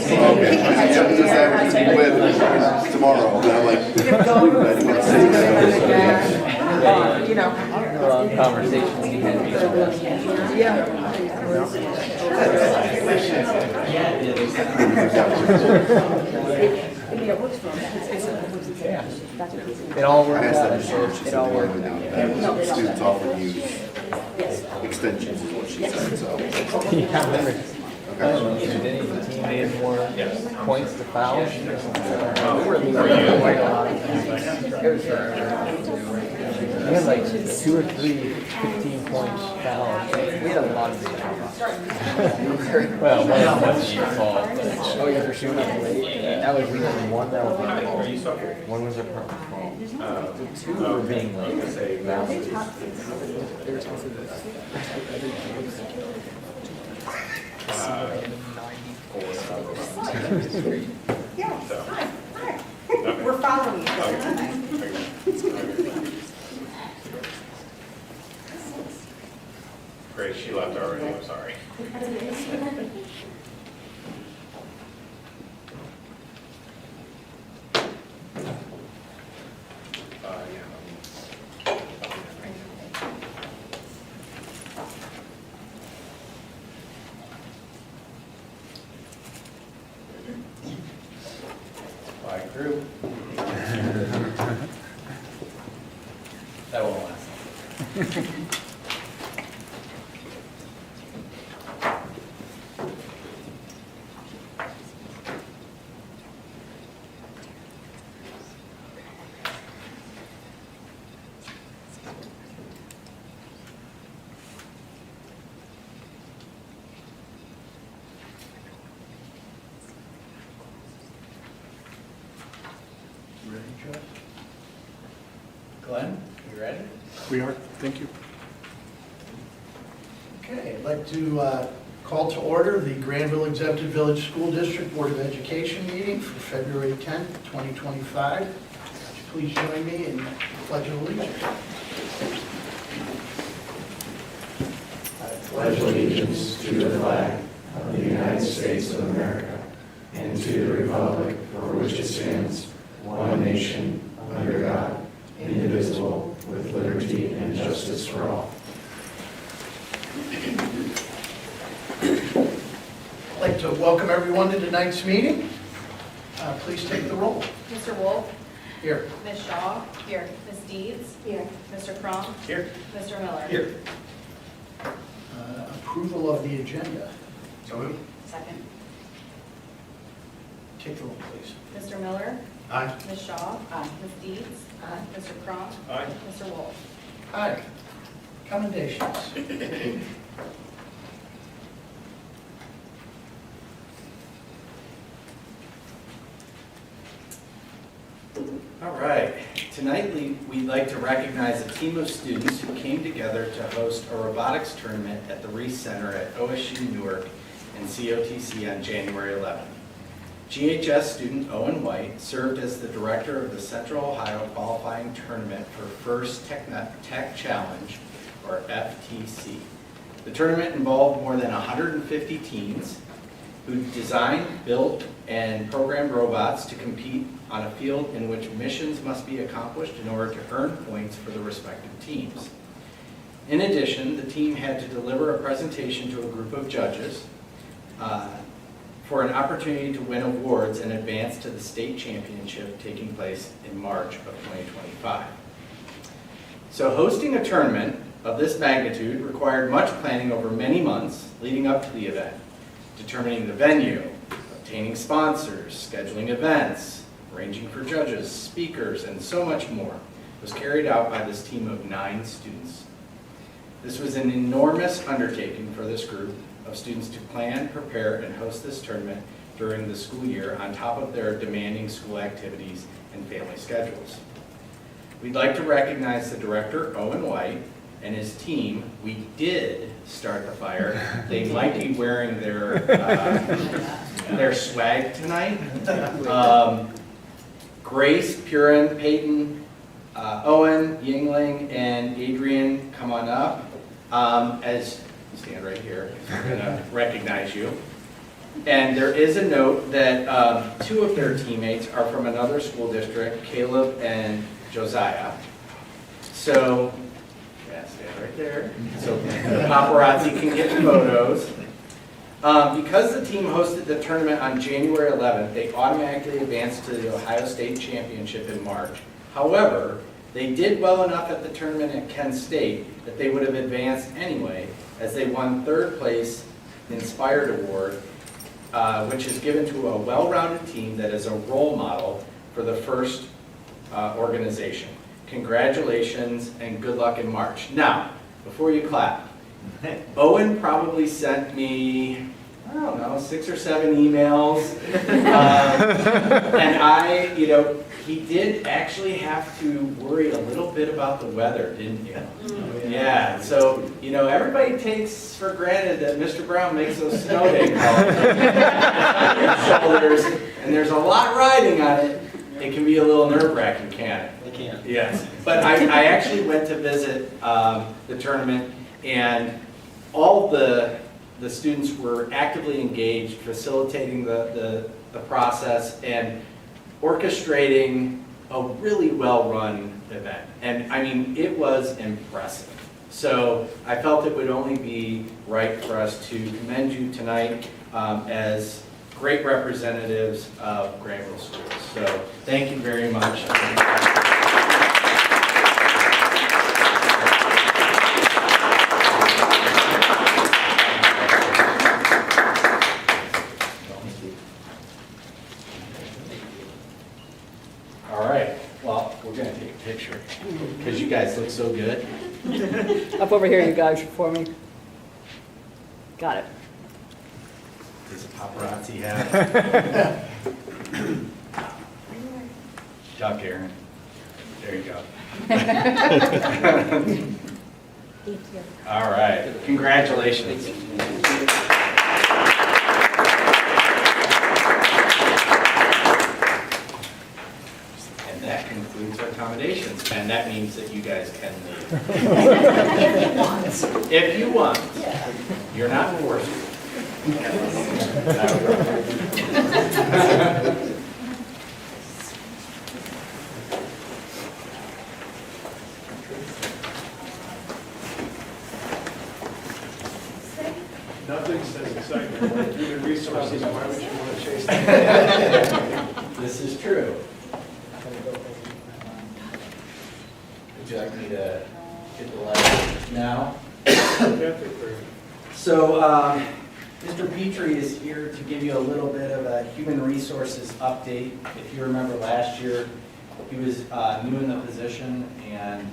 just having to with tomorrow, and I'm like, You know. Long conversations you had. It all worked out. It all worked out. Students often use extensions, is what she said, so. Yeah, I remember. Did any of the team need more points to foul? We were losing quite a lot of times. It was we had like 2 or 3 15-point fouls. We had a lot of big fouls. Well, one was your fault. Oh, you were shooting late. That was we had one that was our fault. One was our fault. The 2 were being late. Yeah, hi. We're following you tonight. Great, she left already, I'm sorry. Bye, crew. That won't last. Ready, Joe? Glenn, you ready? We are, thank you. Okay, I'd like to call to order the Granville Exempted Village School District Board of Education meeting for February 10th, 2025. Would you please join me in the Pledge of Allegiance? I pledge allegiance to the flag of the United States of America and to the republic for which it stands, one nation, under God, indivisible, with liberty and justice for all. I'd like to welcome everyone to tonight's meeting. Please take the roll. Mr. Wolf? Here. Ms. Shaw? Here. Ms. Deeds? Here. Mr. Crum? Here. Mr. Miller? Here. Approval of the agenda. So moved. Second. Take the roll, please. Mr. Miller? Aye. Ms. Shaw? Ms. Deeds? Mr. Crum? Aye. Mr. Wolf? Aye. Commendations. All right, tonight we'd like to recognize a team of students who came together to host a robotics tournament at the Reese Center at OSU Newark and COTC on January 11th. GHS student Owen White served as the director of the Central Ohio Qualifying Tournament for First Tech Challenge, or FTC. The tournament involved more than 150 teams who designed, built, and programmed robots to compete on a field in which missions must be accomplished in order to earn points for the respective teams. In addition, the team had to deliver a presentation to a group of judges for an opportunity to win awards and advance to the state championship taking place in March of 2025. So hosting a tournament of this magnitude required much planning over many months leading up to the event. Determining the venue, obtaining sponsors, scheduling events, arranging for judges, speakers, and so much more was carried out by this team of 9 students. This was an enormous undertaking for this group of students to plan, prepare, and host this tournament during the school year on top of their demanding school activities and family schedules. We'd like to recognize the director, Owen White, and his team. We did start the fire. They might be wearing their swag tonight. Grace, Purin, Peyton, Owen, Yingling, and Adrian, come on up. As you stand right here, I'm going to recognize you. And there is a note that 2 of their teammates are from another school district, Caleb and Josiah. So, yeah, stand right there, so the paparazzi can get photos. Because the team hosted the tournament on January 11th, they automatically advanced to the Ohio State Championship in March. However, they did well enough at the tournament at Kent State that they would have advanced anyway, as they won 3rd place Inspired Award, which is given to a well-rounded team that is a role model for the first organization. Congratulations and good luck in March. Now, before you clap, Owen probably sent me, I don't know, 6 or 7 emails. And he did actually have to worry a little bit about the weather, didn't you? Yeah, so, everybody takes for granted that Mr. Brown makes those snow day calls. Shoulders, and there's a lot riding on it. It can be a little nerve-wracking, can't it? They can. Yes, but I actually went to visit the tournament, and all the students were actively engaged, facilitating the process and orchestrating a really well-run event. And I mean, it was impressive. So I felt it would only be right for us to commend you tonight as great representatives of Granville Schools. So thank you very much. All right, well, we're gonna take a picture because you guys look so good. Up over here, you guys, for me. Got it. Does the paparazzi have? Duck, Aaron. There you go. All right, congratulations. And that concludes our accommodations, and that means that you guys can leave. If you want. You're not forced. Nothing says excitement like human resources. Why would you want to chase that? This is true. Would you like me to get the letter now? So, Mr. Petrie is here to give you a little bit of a human resources update. If you remember last year, he was new in the position and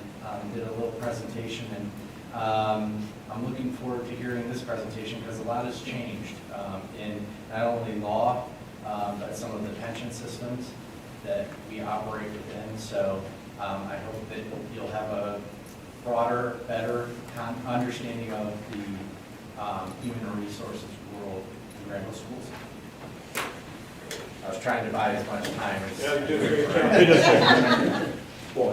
did a little presentation. And I'm looking forward to hearing this presentation because a lot has changed in not only law, but some of the pension systems that we operate within. So I hope that you'll have a broader, better understanding of the human resources world in Granville Schools. I was trying to buy as much time as... Yeah, you did a great job. You just well,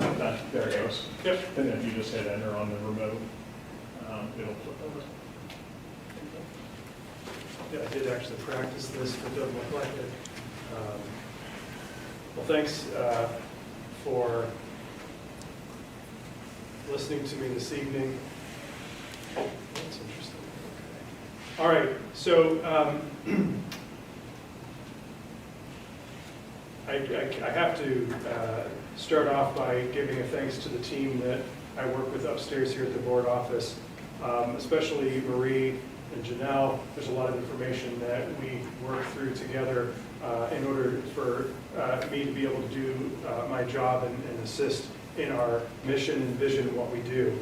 there it goes. Yep. And then you just hit enter on the remote. It'll flip over. Yeah, I did actually practice this, but it doesn't look like it. Well, thanks for listening to me this evening. That's interesting. Okay. All right, so I have to start off by giving a thanks to the team that I work with upstairs here at the board office, especially Marie and Janelle. There's a lot of information that we work through together in order for me to be able to do my job and assist in our mission and vision of what we do.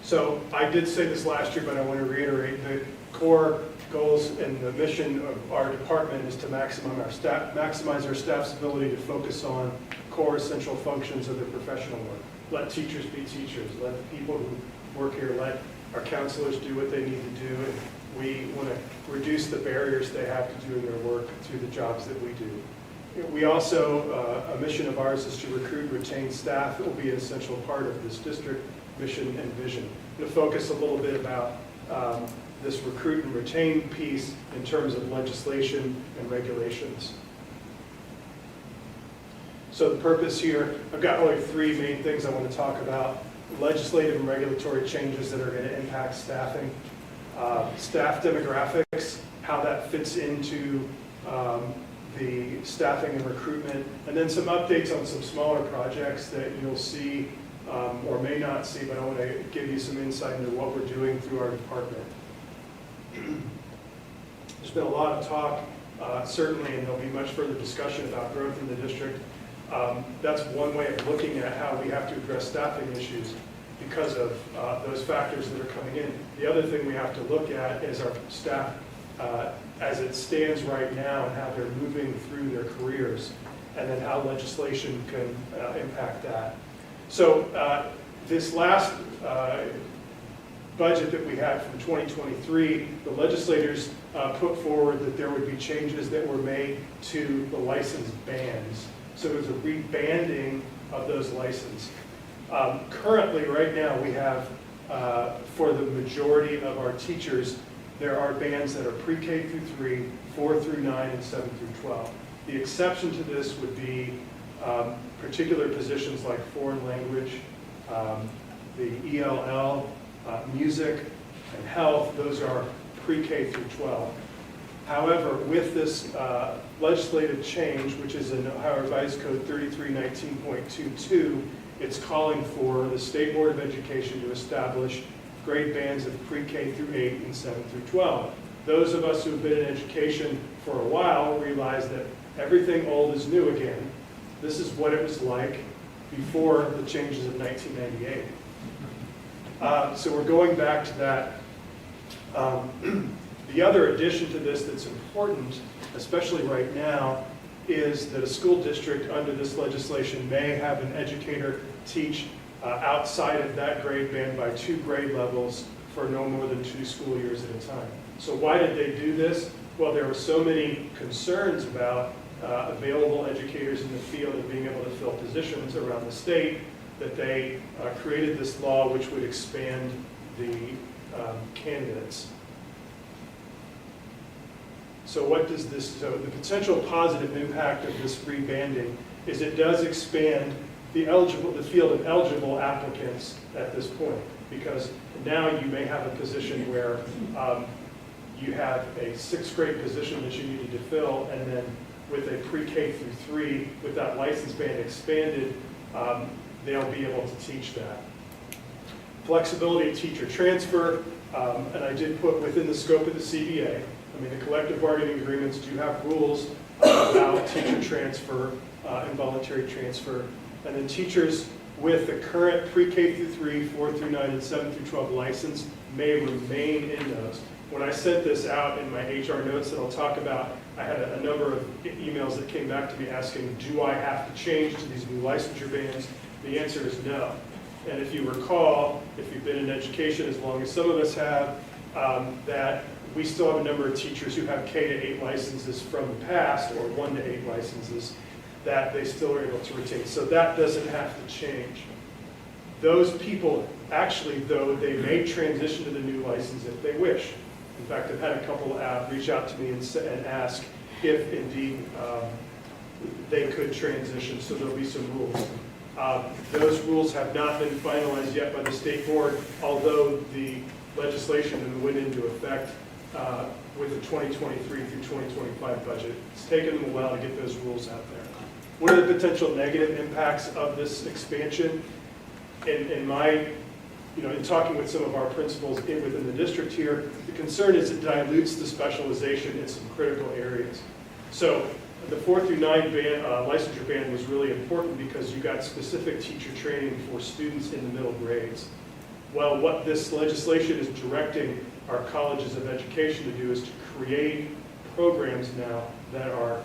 So I did say this last year, but I want to reiterate the core goals and the mission of our department is to maximize our staff's ability to focus on core essential functions of their professional work. Let teachers be teachers. Let the people who work here, let our counselors do what they need to do. And we want to reduce the barriers they have to do in their work through the jobs that we do. We also, a mission of ours is to recruit and retain staff that will be an essential part of this district mission and vision. To focus a little bit about this recruit and retain piece in terms of legislation and regulations. So the purpose here, I've got only three main things I want to talk about. Legislative and regulatory changes that are going to impact staffing, staff demographics, how that fits into the staffing and recruitment, and then some updates on some smaller projects that you'll see or may not see, but I want to give you some insight into what we're doing through our department. There's been a lot of talk, certainly, and there'll be much further discussion about growth in the district. That's one way of looking at how we have to address staffing issues because of those factors that are coming in. The other thing we have to look at is our staff as it stands right now and how they're moving through their careers, and then how legislation can impact that. So this last budget that we had from 2023, the legislators put forward that there would be changes that were made to the license bands. So it was a rebanding of those licenses. Currently, right now, we have, for the majority of our teachers, there are bands that are pre-K through 3, 4 through 9, and 7 through 12. The exception to this would be particular positions like foreign language, the ELL, music, and health. Those are pre-K through 12. However, with this legislative change, which is in Ohio Revised Code 3319.22, it's calling for the State Board of Education to establish grade bands of pre-K through 8 and 7 through 12. Those of us who have been in education for a while realize that everything old is new again. This is what it was like before the changes of 1998. So we're going back to that. The other addition to this that's important, especially right now, is that a school district under this legislation may have an educator teach outside of that grade band by 2 grade levels for no more than 2 school years at a time. So why did they do this? Well, there were so many concerns about available educators in the field and being able to fill positions around the state that they created this law which would expand the candidates. So what does this, so the potential positive impact of this rebanding is it does expand the field of eligible applicants at this point, because now you may have a position where you have a 6th grade position that you needed to fill, and then with a pre-K through 3, with that license band expanded, they'll be able to teach that. Flexibility of teacher transfer, and I did put within the scope of the CBA. I mean, the collective bargaining agreements do have rules about teacher transfer, involuntary transfer, and then teachers with the current pre-K through 3, 4 through 9, and 7 through 12 license may remain in those. When I sent this out in my HR notes that I'll talk about, I had a number of emails that came back to me asking, do I have to change to these new licensure bands? The answer is no. And if you recall, if you've been in education as long as some of us have, that we still have a number of teachers who have K to 8 licenses from the past, or 1 to 8 licenses, that they still are able to retain. So that doesn't have to change. Those people, actually, though, they may transition to the new license if they wish. In fact, I've had a couple reach out to me and ask if indeed they could transition, so there'll be some rules. Those rules have not been finalized yet by the state board, although the legislation went into effect with the 2023 through 2025 budget. It's taken them a while to get those rules out there. What are the potential negative impacts of this expansion? In talking with some of our principals within the district here, the concern is it dilutes the specialization in some critical areas. So the 4 through 9 licensure band was really important because you got specific teacher training for students in the middle grades. Well, what this legislation is directing our colleges of education to do is to create programs now that are,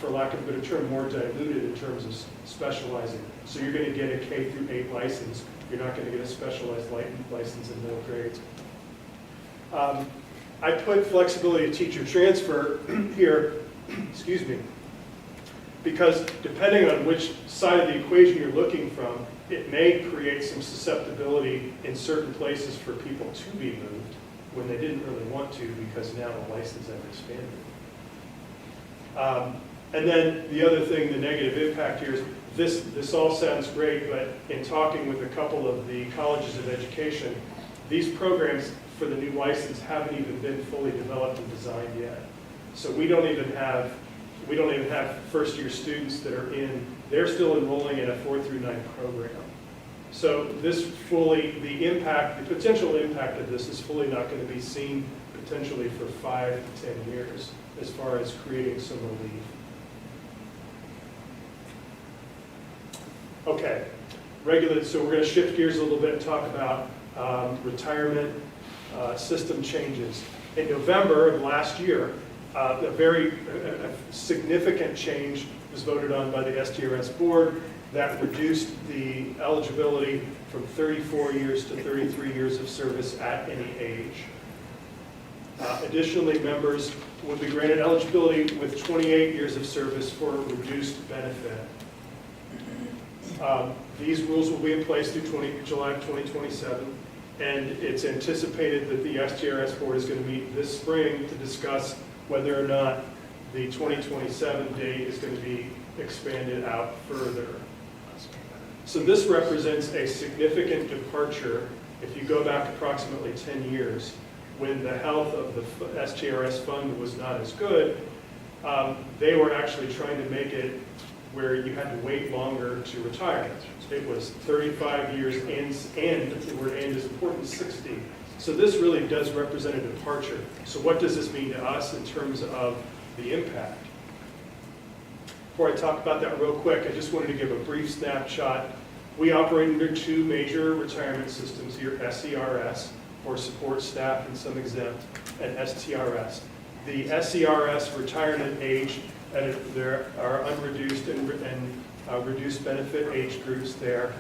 for lack of a better term, more diluted in terms of specializing. So you're going to get a K through 8 license. You're not going to get a specialized license in middle grades. I put flexibility of teacher transfer here, excuse me, because depending on which side of the equation you're looking from, it may create some susceptibility in certain places for people to be moved. when they didn't really want to because now the license has expanded. And then the other thing, the negative impact here is this all sounds great, but in talking with a couple of the colleges of education, these programs for the new license haven't even been fully developed and designed yet. So we don't even have first-year students that are in, they're still enrolling in a 4 through 9 program. So the potential impact of this is fully not going to be seen potentially for 5 to 10 years as far as creating some relief. Okay, so we're going to shift gears a little bit and talk about retirement system changes. In November of last year, a very significant change was voted on by the STRS board that reduced the eligibility from 34 years to 33 years of service at any age. Additionally, members would be granted eligibility with 28 years of service for a reduced benefit. These rules will be in place through July of 2027, and it's anticipated that the STRS board is going to meet this spring to discuss whether or not the 2027 date is going to be expanded out further. So this represents a significant departure if you go back approximately 10 years when the health of the STRS fund was not as good. They were actually trying to make it where you had to wait longer to retire. It was 35 years and the word "and" is important, 60. So this really does represent a departure. So what does this mean to us in terms of the impact? Before I talk about that real quick, I just wanted to give a brief snapshot. We operate under 2 major retirement systems here, SERS, for support staff and some exempt, and STRS. The SERS retirement age, there are unreduced and reduced benefit age groups there.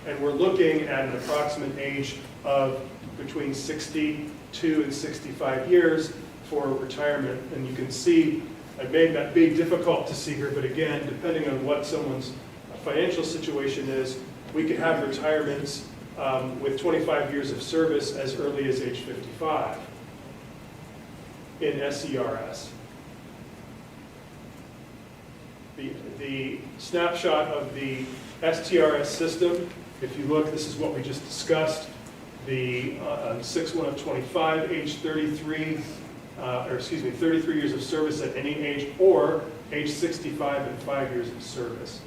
And we're looking at an approximate age of between 62 and 65 years for retirement. And you can see, I made that big difficult to see here, but again, depending on what someone's financial situation is, we could have retirements with 25 years of service as early as age 55 in SERS. The snapshot of the STRS system, if you look, this is what we just discussed. The 6/1 of 25, age 33, 33 years of service at any age, or age 65 and 5 years of service.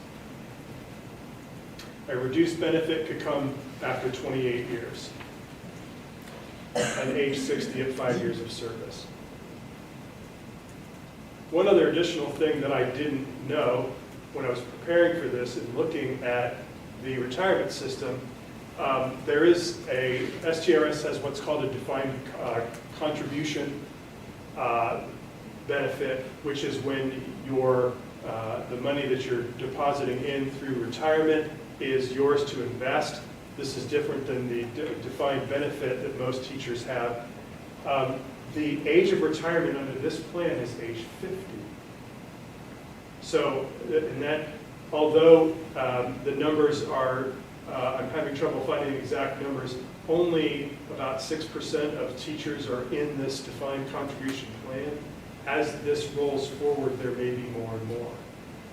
A reduced benefit could come after 28 years, and age 60 at 5 years of service. One other additional thing that I didn't know when I was preparing for this and looking at the retirement system, there is STRS has what's called a defined contribution benefit, which is when the money that you're depositing in through retirement is yours to invest. This is different than the defined benefit that most teachers have. The age of retirement under this plan is age 50. So, and that, although the numbers are, I'm having trouble finding the exact numbers, only about 6% of teachers are in this defined contribution plan. As this rolls forward, there may be more and more.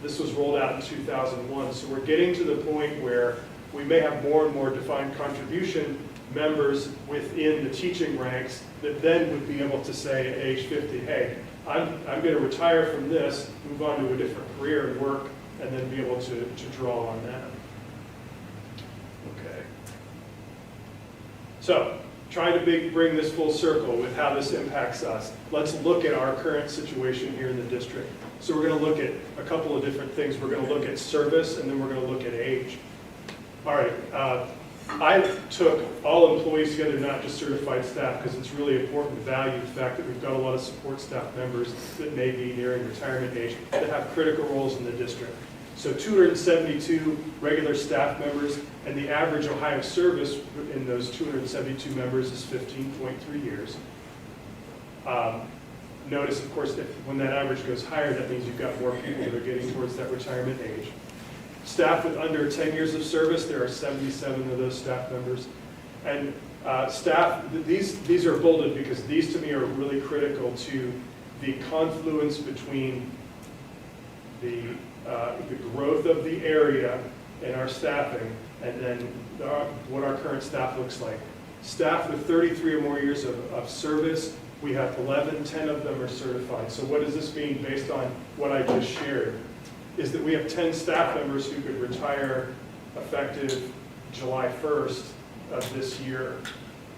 This was rolled out in 2001, so we're getting to the point where we may have more and more defined contribution members within the teaching ranks that then would be able to say at age 50, hey, I'm going to retire from this, move on to a different career and work, and then be able to draw on that. Okay. So, trying to bring this full circle with how this impacts us. Let's look at our current situation here in the district. So we're going to look at a couple of different things. We're going to look at service, and then we're going to look at age. All right. I took all employees together, not just certified staff, because it's really important to value the fact that we've got a lot of support staff members that may be nearing retirement age that have critical roles in the district. So 272 regular staff members, and the average Ohio service in those 272 members is 15.3 years. Notice, of course, when that average goes higher, that means you've got more people that are getting towards that retirement age. Staff with under 10 years of service, there are 77 of those staff members. And Staff, these are bolded because these to me are really critical to the confluence between the growth of the area and our staffing, and then what our current staff looks like. Staff with 33 or more years of service, we have 11, 10 of them are certified. So what does this mean based on what I just shared? Is that we have 10 staff members who could retire effective July 1st of this year.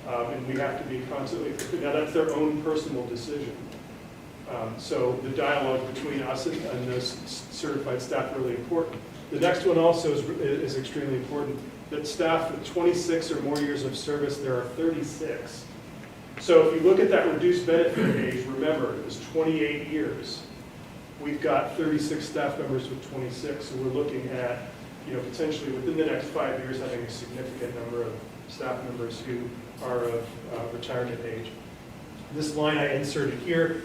And we have to be constantly, now that's their own personal decision. So the dialogue between us and those certified staff are really important. The next one also is extremely important, that staff with 26 or more years of service, there are 36. So if you look at that reduced benefit age, remember, it was 28 years. We've got 36 staff members with 26, so we're looking at, potentially within the next 5 years having a significant number of staff members who are of retirement age. This line I inserted here,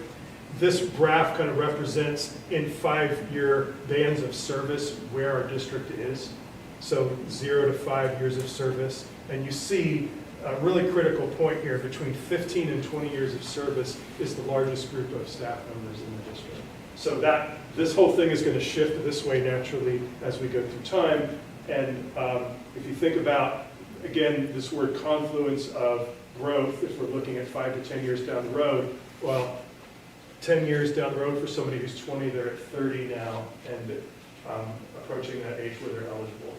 this graph kind of represents in 5-year bands of service where our district is. So 0 to 5 years of service. And you see a really critical point here, between 15 and 20 years of service is the largest group of staff members in the district. So this whole thing is going to shift this way naturally as we go through time. And if you think about, again, this word confluence of growth, if we're looking at 5 to 10 years down the road, well, 10 years down the road for somebody who's 20, they're at 30 now and approaching that age where they're eligible.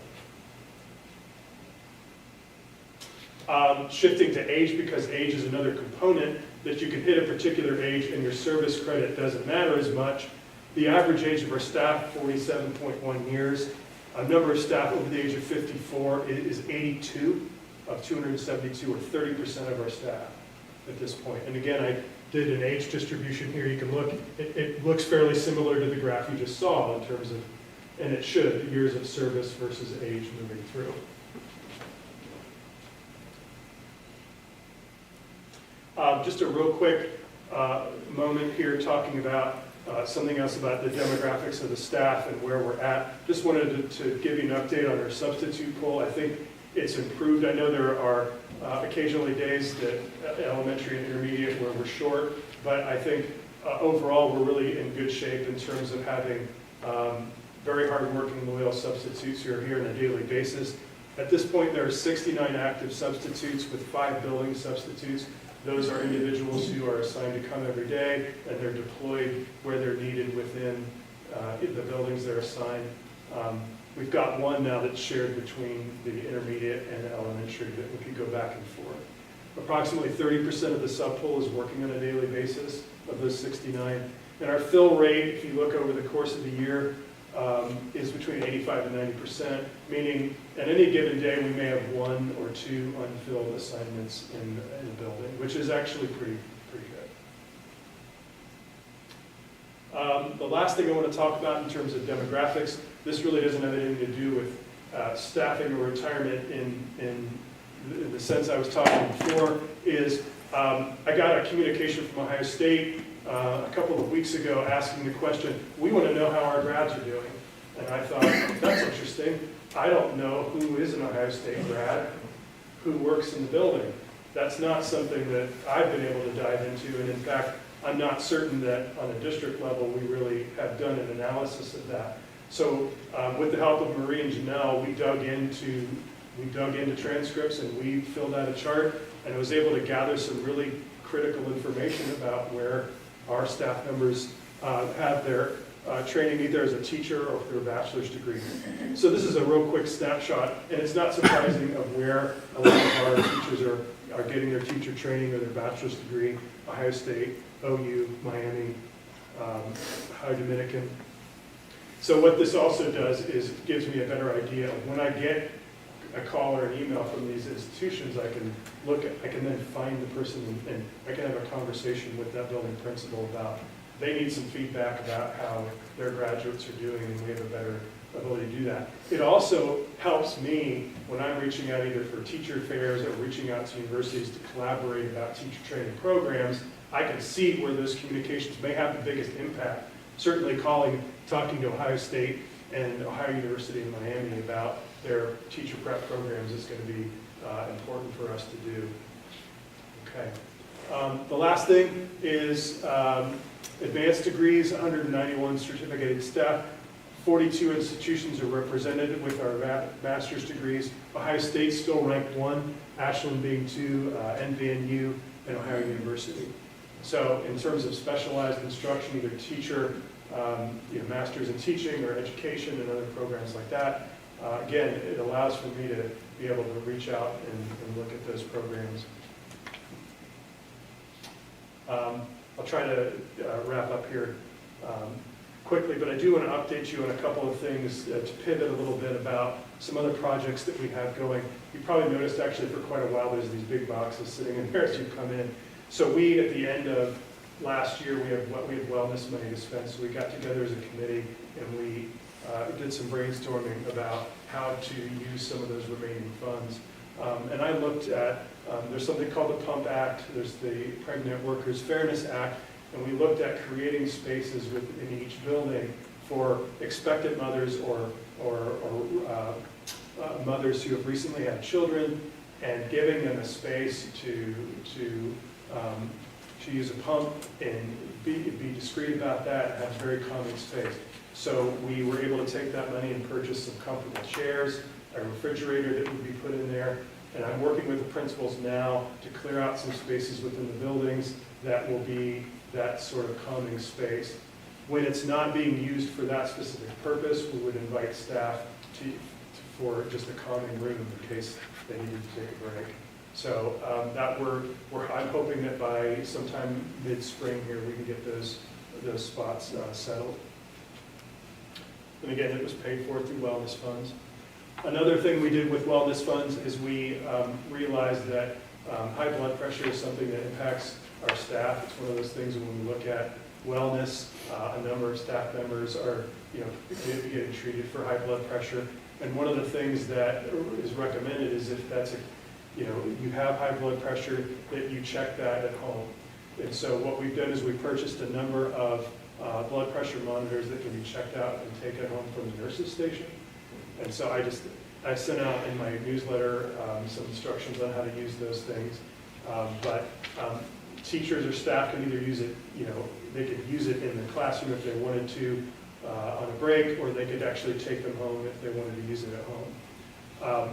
Shifting to age, because age is another component that you can hit a particular age and your service credit doesn't matter as much. The average age of our staff, 47.1 years. A number of staff over the age of 54 is 82 of 272, or 30% of our staff at this point. And again, I did an age distribution here. You can look, it looks fairly similar to the graph you just saw in terms of, and it should, years of service versus age moving through. Just a real quick moment here talking about something else about the demographics of the staff and where we're at. Just wanted to give you an update on our substitute pool. I think it's improved. I know there are occasionally days that elementary and intermediate where we're short, but I think overall we're really in good shape in terms of having very hardworking, loyal substitutes who are here on a daily basis. At this point, there are 69 active substitutes with 5 billing substitutes. Those are individuals who are assigned to come every day, and they're deployed where they're needed within the buildings they're assigned. We've got one now that's shared between the intermediate and elementary that we could go back and forth. Approximately 30% of the sub-pool is working on a daily basis of those 69. And our fill rate, if you look over the course of the year, is between 85 and 90%, meaning at any given day we may have 1 or 2 unfilled assignments in the building, which is actually pretty good. The last thing I want to talk about in terms of demographics, this really doesn't have anything to do with staffing or retirement in the sense I was talking before, is I got a communication from Ohio State a couple of weeks ago asking the question, we want to know how our grads are doing. And I thought, that's interesting. I don't know who is an Ohio State grad who works in the building. That's not something that I've been able to dive into, and in fact, I'm not certain that on a district level we really have done an analysis of that. So with the help of Marie and Janelle, we dug into transcripts and we filled out a chart, and I was able to gather some really critical information about where our staff members have their training either as a teacher or for a bachelor's degree. So this is a real quick snapshot, and it's not surprising of where a lot of our teachers are getting their teacher training or their bachelor's degree: Ohio State, OU, Miami, Ohio Dominican. So what this also does is gives me a better idea of when I get a call or an email from these institutions, I can then find the person and I can have a conversation with that building principal about, they need some feedback about how their graduates are doing, and we have a better ability to do that. It also helps me when I'm reaching out either for teacher fairs or reaching out to universities to collaborate about teacher training programs. I can see where those communications may have the biggest impact. Certainly talking to Ohio State and Ohio University in Miami about their teacher prep programs is going to be important for us to do. Okay. The last thing is advanced degrees, 191 certificated staff. 42 institutions are represented with our master's degrees. Ohio State still ranked 1, Ashland being 2, NVNU, and Ohio University. So in terms of specialized instruction, either teacher, master's in teaching or education and other programs like that, again, it allows for me to be able to reach out and look at those programs. I'll try to wrap up here quickly, but I do want to update you on a couple of things to pivot a little bit about some other projects that we have going. You probably noticed actually for quite a while there's these big boxes sitting in there as you come in. So we, at the end of last year, we had wellness money to spend, so we got together as a committee and we did some brainstorming about how to use some of those remaining funds. And I looked at, there's something called the PUMP Act, there's the Pregnant Workers Fairness Act, and we looked at creating spaces within each building for expectant mothers or mothers who have recently had children, and giving them a space to use a pump and be discreet about that and have very calming space. So we were able to take that money and purchase some comfortable chairs, a refrigerator that would be put in there, and I'm working with the principals now to clear out some spaces within the buildings that will be that sort of calming space. When it's not being used for that specific purpose, we would invite staff for just a calming room in case they needed to take a break. So I'm hoping that by sometime mid-spring here, we can get those spots settled. And again, it was paid for through wellness funds. Another thing we did with wellness funds is we realized that high blood pressure is something that impacts our staff. It's one of those things when we look at wellness, a number of staff members are getting treated for high blood pressure. And one of the things that is recommended is if that's you have high blood pressure, that you check that at home. And so what we've done is we purchased a number of blood pressure monitors that can be checked out and taken home from the nurse's station. And so I sent out in my newsletter some instructions on how to use those things. But teachers or staff can either use it, they could use it in the classroom if they wanted to on a break, or they could actually take them home if they wanted to use it at home.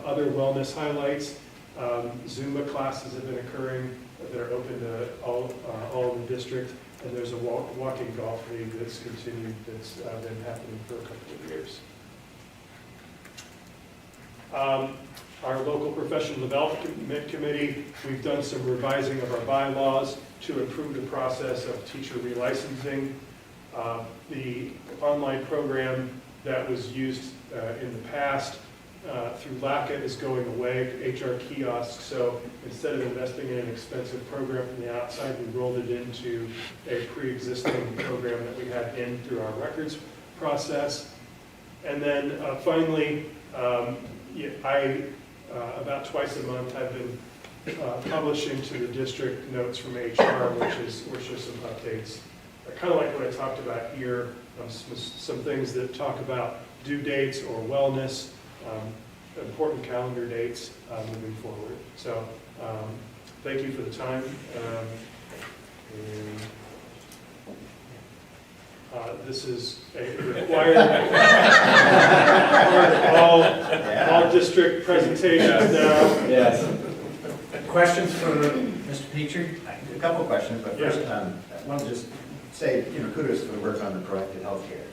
Other wellness highlights, Zumba classes have been occurring that are open to all in the district, and there's a walking golf league that's continued, that's been happening for a couple of years. Our local professional development committee, we've done some revising of our bylaws to improve the process of teacher relicensing. The online program that was used in the past through LACA is going away, HR kiosks. So instead of investing in an expensive program from the outside, we rolled it into a pre-existing program that we had in through our records process. And then finally, about twice a month, I've been publishing to the district notes from HR, which are some updates. Kind of like what I talked about here, some things that talk about due dates or wellness, important calendar dates moving forward. So thank you for the time. This is a required part of all district presentations now. Yes. Questions for Mr. Petrie? A couple of questions, but first, I want to just say, kudos for the work on the proactive healthcare.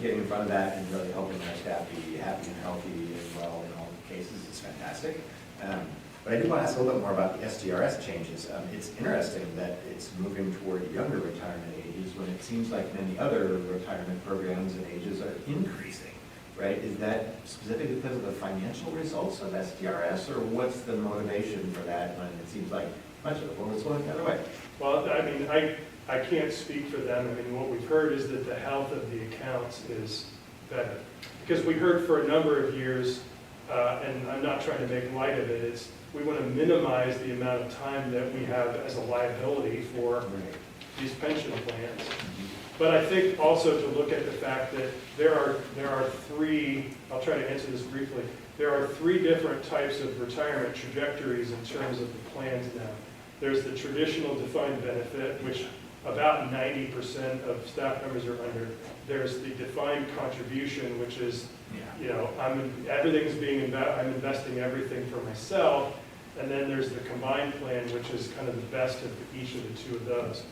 Getting in front of that and really helping our staff be happy and healthy and well in all cases is fantastic. But I do want to ask a little bit more about the SDRS changes. It's interesting that it's moving toward younger retirement ages when it seems like many other retirement programs and ages are increasing, right? Is that specifically because of the financial results of SDRS, or what's the motivation for that when it seems like much of the world is going the other way? Well, I mean, I can't speak for them. I mean, what we've heard is that the health of the accounts is better. Because we heard for a number of years, and I'm not trying to make light of it, we want to minimize the amount of time that we have as a liability for these pension plans. But I think also to look at the fact that there are three, I'll try to answer this briefly, there are three different types of retirement trajectories in terms of the plans now. There's the traditional defined benefit, which about 90% of staff members are under. There's the defined contribution, which is, you know, I'm investing everything for myself. And then there's the combined plan, which is kind of the best of each of the two of those.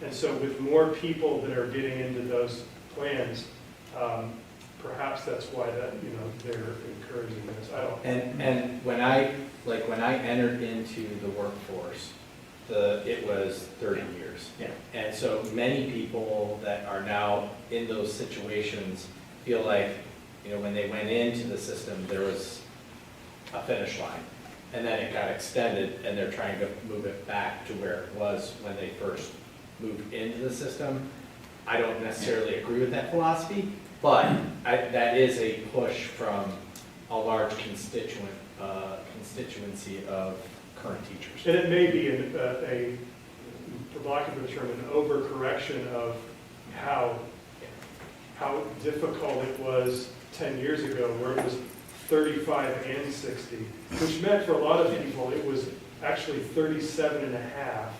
And so with more people that are getting into those plans, perhaps that's why that, you know, they're encouraging this. I don't. And when I entered into the workforce, it was 30 years. Yeah. And so many people that are now in those situations feel like, you know, when they went into the system, there was a finish line. And then it got extended, and they're trying to move it back to where it was when they first moved into the system. I don't necessarily agree with that philosophy, but that is a push from a large constituency of current teachers. And it may be for lack of a term, an overcorrection of how difficult it was 10 years ago, where it was 35 and 60, which meant for a lot of people it was actually 37 and a half,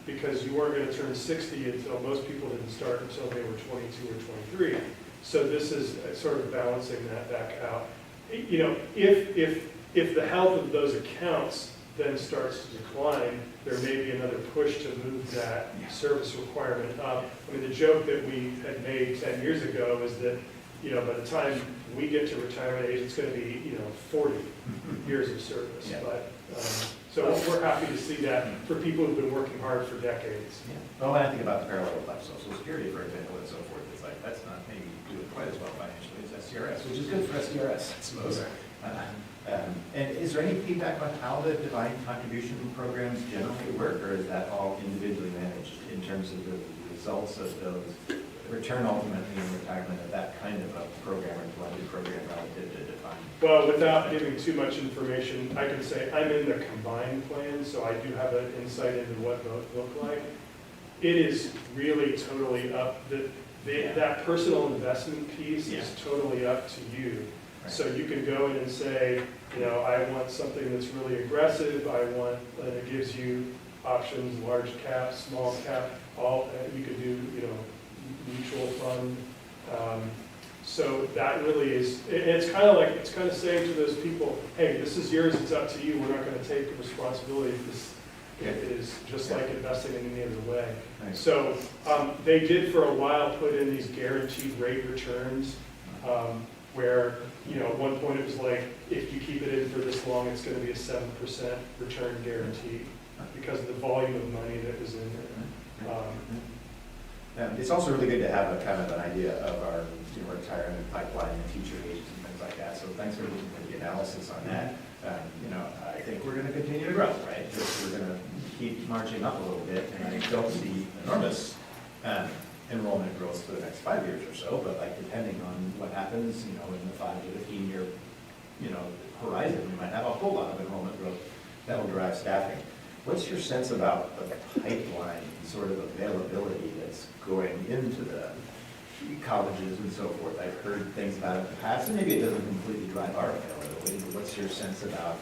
because you weren't going to turn 60 until most people didn't start until they were 22 or 23. So this is sort of balancing that back out. You know, if the health of those accounts then starts to decline, there may be another push to move that service requirement up. I mean, the joke that we had made 10 years ago is that, you know, by the time we get to retirement age, it's going to be, you know, 40 years of service. Yeah. But so we're happy to see that for people who've been working hard for decades. Yeah. Well, when I think about the parallel with like Social Security, for example, and so forth, it's like, that's not maybe doing quite as well financially as SCRS, which is good for SCRS, I suppose. And is there any feedback on how the defined contribution programs generally work, or is that all individually managed in terms of the results of those return ultimately in retirement of that kind of a program or blended program relative to defined? Well, without giving too much information, I can say I'm in the combined plan, so I do have an insight into what both look like. It is really totally up, that personal investment piece is totally up to you. Right. So you can go in and say, you know, I want something that's really aggressive, and it gives you options, large cap, small cap, you could do, you know, mutual fund. So that really is, it's kind of saying to those people, hey, this is yours, it's up to you, we're not going to take responsibility for this. It is just like investing in any other way. Nice. So they did for a while put in these guaranteed rate returns, where, you know, at one point it was like, if you keep it in for this long, it's going to be a 7% return guarantee because of the volume of money that was in there. It's also really good to have a kind of an idea of our retirement pipeline and teacher ages and things like that. So thanks for the analysis on that. You know, I think we're going to continue to grow, right? We're going to keep marching up a little bit, and I don't see enormous enrollment growth for the next 5 years or so. But like depending on what happens, you know, in the 5 to 15 year, you know, horizon, we might have a whole lot of enrollment growth that will drive staffing. What's your sense about the pipeline, sort of availability that's going into the colleges and so forth? I've heard things about it in the past, and maybe it doesn't completely drive our availability, but what's your sense about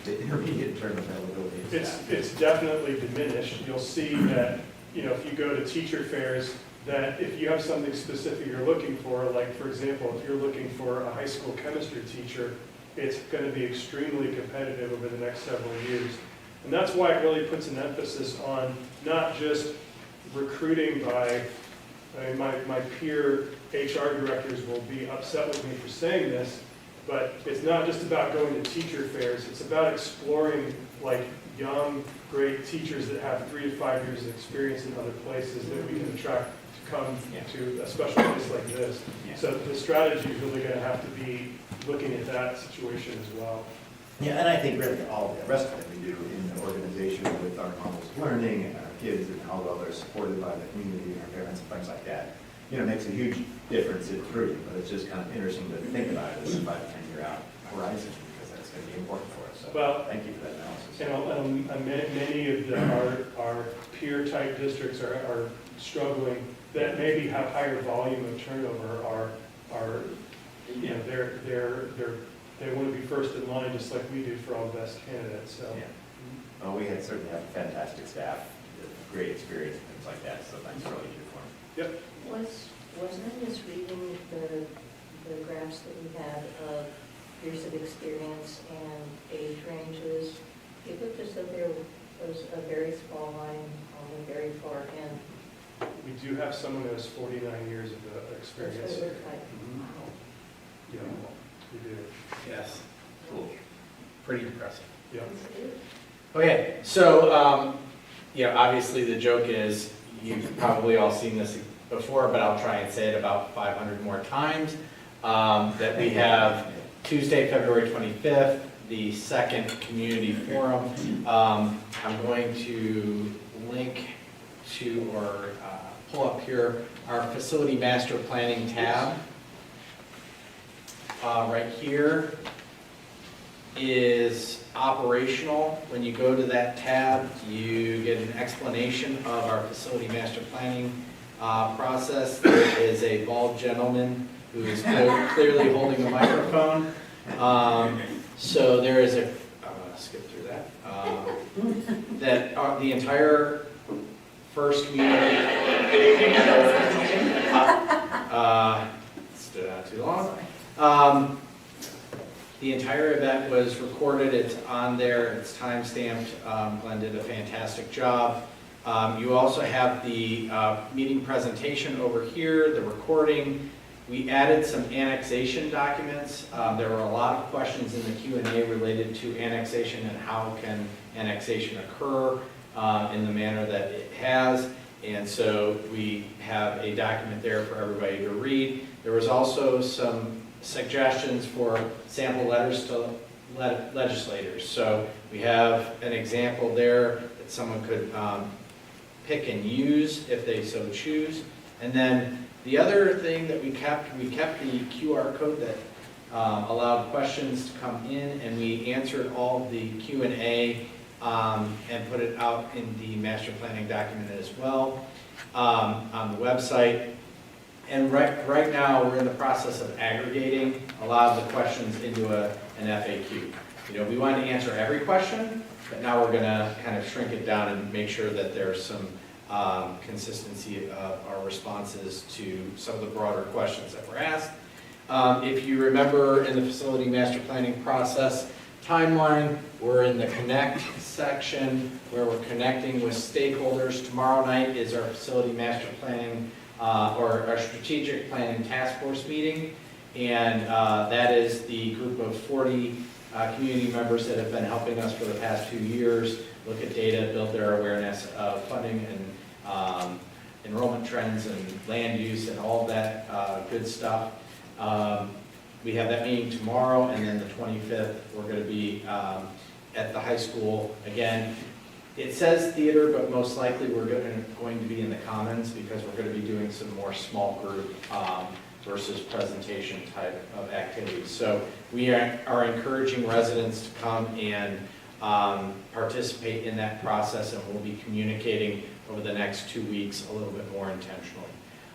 the intermediate term availability of staff? It's definitely diminished. You'll see that, you know, if you go to teacher fairs, that if you have something specific you're looking for, like for example, if you're looking for a high school chemistry teacher, it's going to be extremely competitive over the next several years. And that's why it really puts an emphasis on not just recruiting by, I mean, my peer HR directors will be upset with me for saying this, but it's not just about going to teacher fairs, it's about exploring like young, great teachers that have 3 to 5 years of experience in other places that we can attract to come to a special place like this. So the strategy is really going to have to be looking at that situation as well. Yeah, and I think really all the rest of it we do in the organization with our models of learning and our kids and how well they're supported by the community and our parents and things like that, you know, makes a huge difference in recruiting. But it's just kind of interesting to think about it as a 5 to 10 year out horizon, because that's going to be important for us. So well, thank you for that analysis. And many of our peer type districts are struggling that maybe have higher volume of turnover are you know, they want to be first in line just like we do for all the best candidates. So. Yeah. Oh, we certainly have fantastic staff, great experience, and things like that, so thanks for all you do for them. Yep. Was I misreading the graphs that we had of years of experience and age ranges? It looked as though there was a very small line on the very far end. We do have someone who has 49 years of experience. That's what it looked like. Mhm. Wow. Yeah, we do. Yes, Cool. pretty impressive. Yeah. Okay, so, obviously the joke is, you've probably all seen this before, but I'll try and say it about 500 more times, that we have Tuesday, February 25th, the second community forum. I'm going to link to, or pull up here, our facility master planning tab. Right here is operational. When you go to that tab, you get an explanation of our facility master planning process. There is a bald gentleman who is clearly holding a microphone. So there is a, I'm going to skip through that. The entire first meeting, stood out too long. The entire event was recorded, it's on there, it's time-stamped. Glenn did a fantastic job. You also have the meeting presentation over here, the recording. We added some annexation documents. There were a lot of questions in the Q&A related to annexation and how can annexation occur in the manner that it has. And so we have a document there for everybody to read. There was also some suggestions for sample letters to legislators. So we have an example there that someone could pick and use if they so choose. And then the other thing that we kept the QR code that allowed questions to come in, and we answered all of the Q&A and put it out in the master planning document as well on the website. And right now, we're in the process of aggregating a lot of the questions into an FAQ. We want to answer every question, but now we're going to kind of shrink it down and make sure that there's some consistency of our responses to some of the broader questions that were asked. If you remember in the facility master planning process timeline, we're in the connect section where we're connecting with stakeholders. Tomorrow night is our facility master planning or our strategic planning task force meeting, and that is the group of 40 community members that have been helping us for the past 2 years look at data, build their awareness of funding and enrollment trends and land use and all that good stuff. We have that meeting tomorrow, and then the 25th, we're going to be at the high school again. It says theater, but most likely we're going to be in the commons because we're going to be doing some more small group versus presentation type of activities. So we are encouraging residents to come and participate in that process, and we'll be communicating over the next 2 weeks a little bit more intentionally.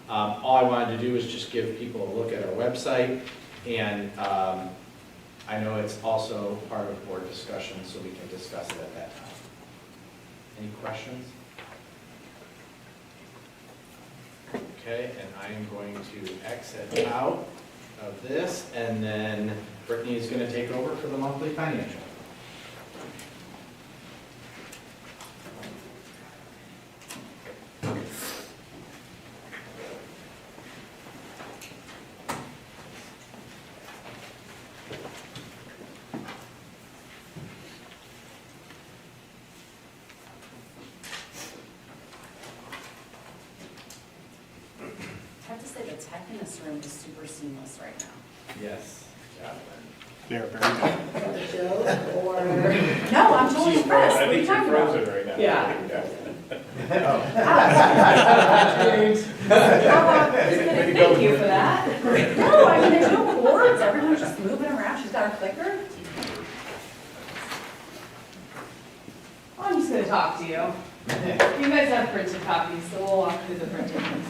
All I wanted to do is just give people a look at our website, and I know it's also part of board discussion, so we can discuss it at that time. Any questions? Okay, and I am going to exit out of this, and then Brittany is going to take over for the monthly financial. I have to say the tech in this room is super seamless right now. Yes. They're very good. A joke or? No, I'm totally She's impressed. frozen. I What are you think you're talking about? frozen right now. Yeah. Thank you for that. No, I mean, there's no cords. Everyone's just moving around. She's got her clicker. I'm just gonna talk to you. You guys have printed copies, so we'll walk through the printed ones.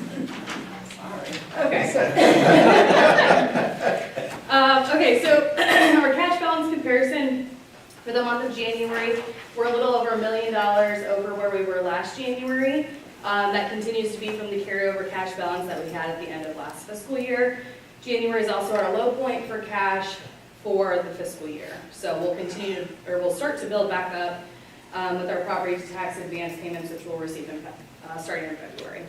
Sorry. Okay. Okay, so our cash balance comparison for the month of January, We're a little over $1 million over where we were last January. That continues to be from the carryover cash balance that we had at the end of last fiscal year. January is also our low point for cash for the fiscal year. So we'll start to build back up with our property tax advance payments, which we'll receive starting in February.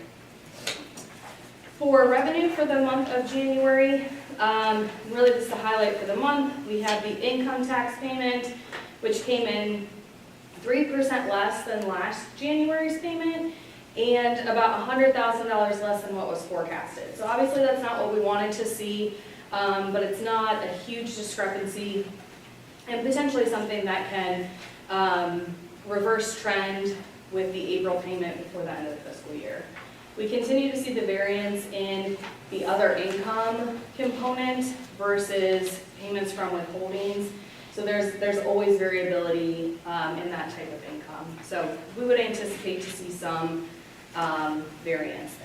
For revenue for the month of January, really just the highlight for the month, we have the income tax payment, which came in 3% less than last January's payment, and about $100,000 less than what was forecasted. So obviously that's not what we wanted to see, but it's not a huge discrepancy, and potentially something that can reverse trend with the April payment before the end of the fiscal year. We continue to see the variance in the other income component versus payments from withholdings. So there's always variability in that type of income. So we would anticipate to see some variance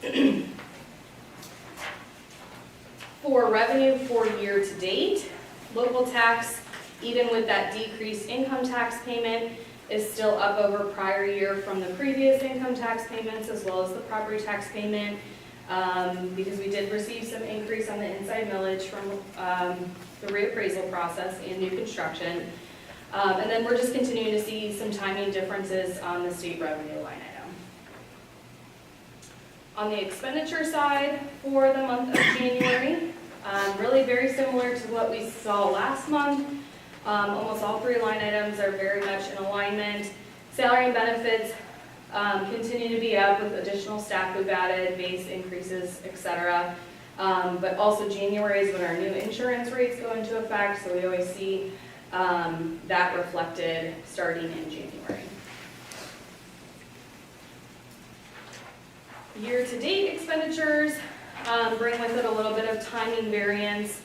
there. For revenue for year to date, local tax, even with that decreased income tax payment, is still up over prior year from the previous income tax payments as well as the property tax payment, because we did receive some increase on the inside millage from the reappraisal process and new construction. And then we're just continuing to see some timing differences on the state revenue line item. On the expenditure side for the month of January, really very similar to what we saw last month. Almost all three line items are very much in alignment. Salary and benefits continue to be up with additional staff we've added, base increases, etc. But also January is when our new insurance rates go into effect, so we always see that reflected starting in January. Year-to-date expenditures bring with it a little bit of timing variance.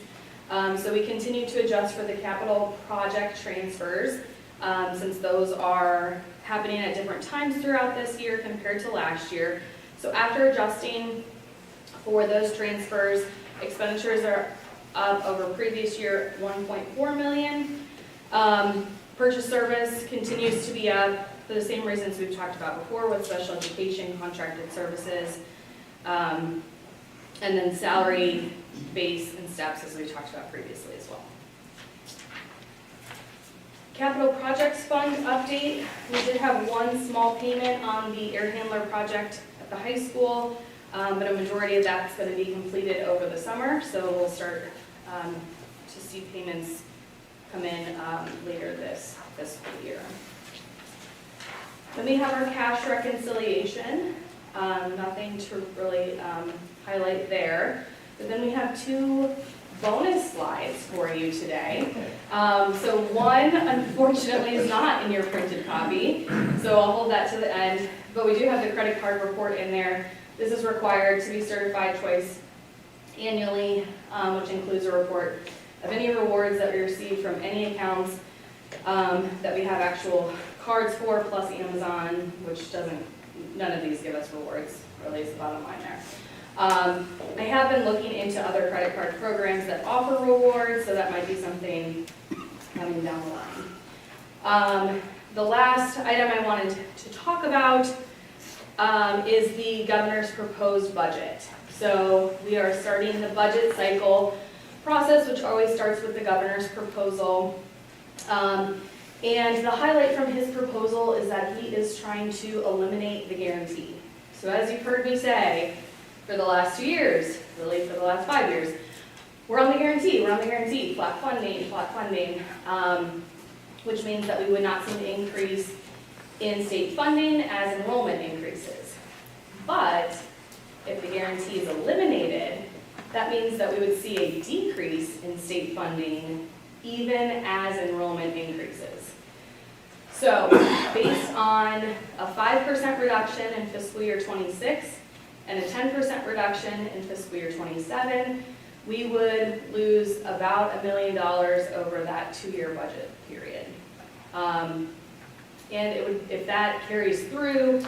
So we continue to adjust for the capital project transfers, since those are happening at different times throughout this year compared to last year. So after adjusting for those transfers, expenditures are up over previous year $1.4 million. Purchase service continues to be up for the same reasons we've talked about before with special education, contracted services, and then salary, base, and steps, as we talked about previously as well. Capital projects fund update. We did have one small payment on the air handler project at the high school, but a majority of that's going to be completed over the summer, so we'll start to see payments come in later this fiscal year. Then we have our cash reconciliation. Nothing to really highlight there. But then we have two bonus slides for you today. So one, unfortunately, is not in your printed copy, so I'll hold that to the end. But we do have the credit card report in there. This is required to be certified twice annually, which includes a report of any rewards that we receive from any accounts that we have actual cards for, plus Amazon, which none of these give us rewards, really is the bottom line there. I have been looking into other credit card programs that offer rewards, so that might be something coming down the line. The last item I wanted to talk about is the governor's proposed budget. So we are starting the budget cycle process, which always starts with the governor's proposal. And the highlight from his proposal is that he is trying to eliminate the guarantee. So as you've heard me say, for the last 2 years, really for the last 5 years, we're on the guarantee, flat funding, which means that we would not see an increase in state funding as enrollment increases. But if the guarantee is eliminated, that means that we would see a decrease in state funding even as enrollment increases. So based on a 5% reduction in fiscal year 26 and a 10% reduction in fiscal year 27, we would lose about $1 million over that 2-year budget period. And if that carries through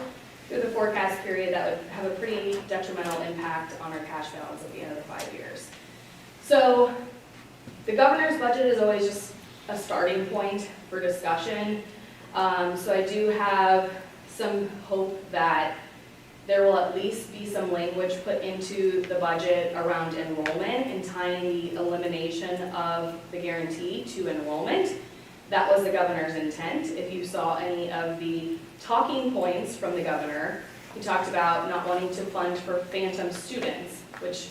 the forecast period, that would have a pretty detrimental impact on our cash balance at the end of the 5 years. So the governor's budget is always just a starting point for discussion. So I do have some hope that there will at least be some language put into the budget around enrollment and tying the elimination of the guarantee to enrollment. That was the governor's intent. If you saw any of the talking points from the governor, he talked about not wanting to fund for phantom students, which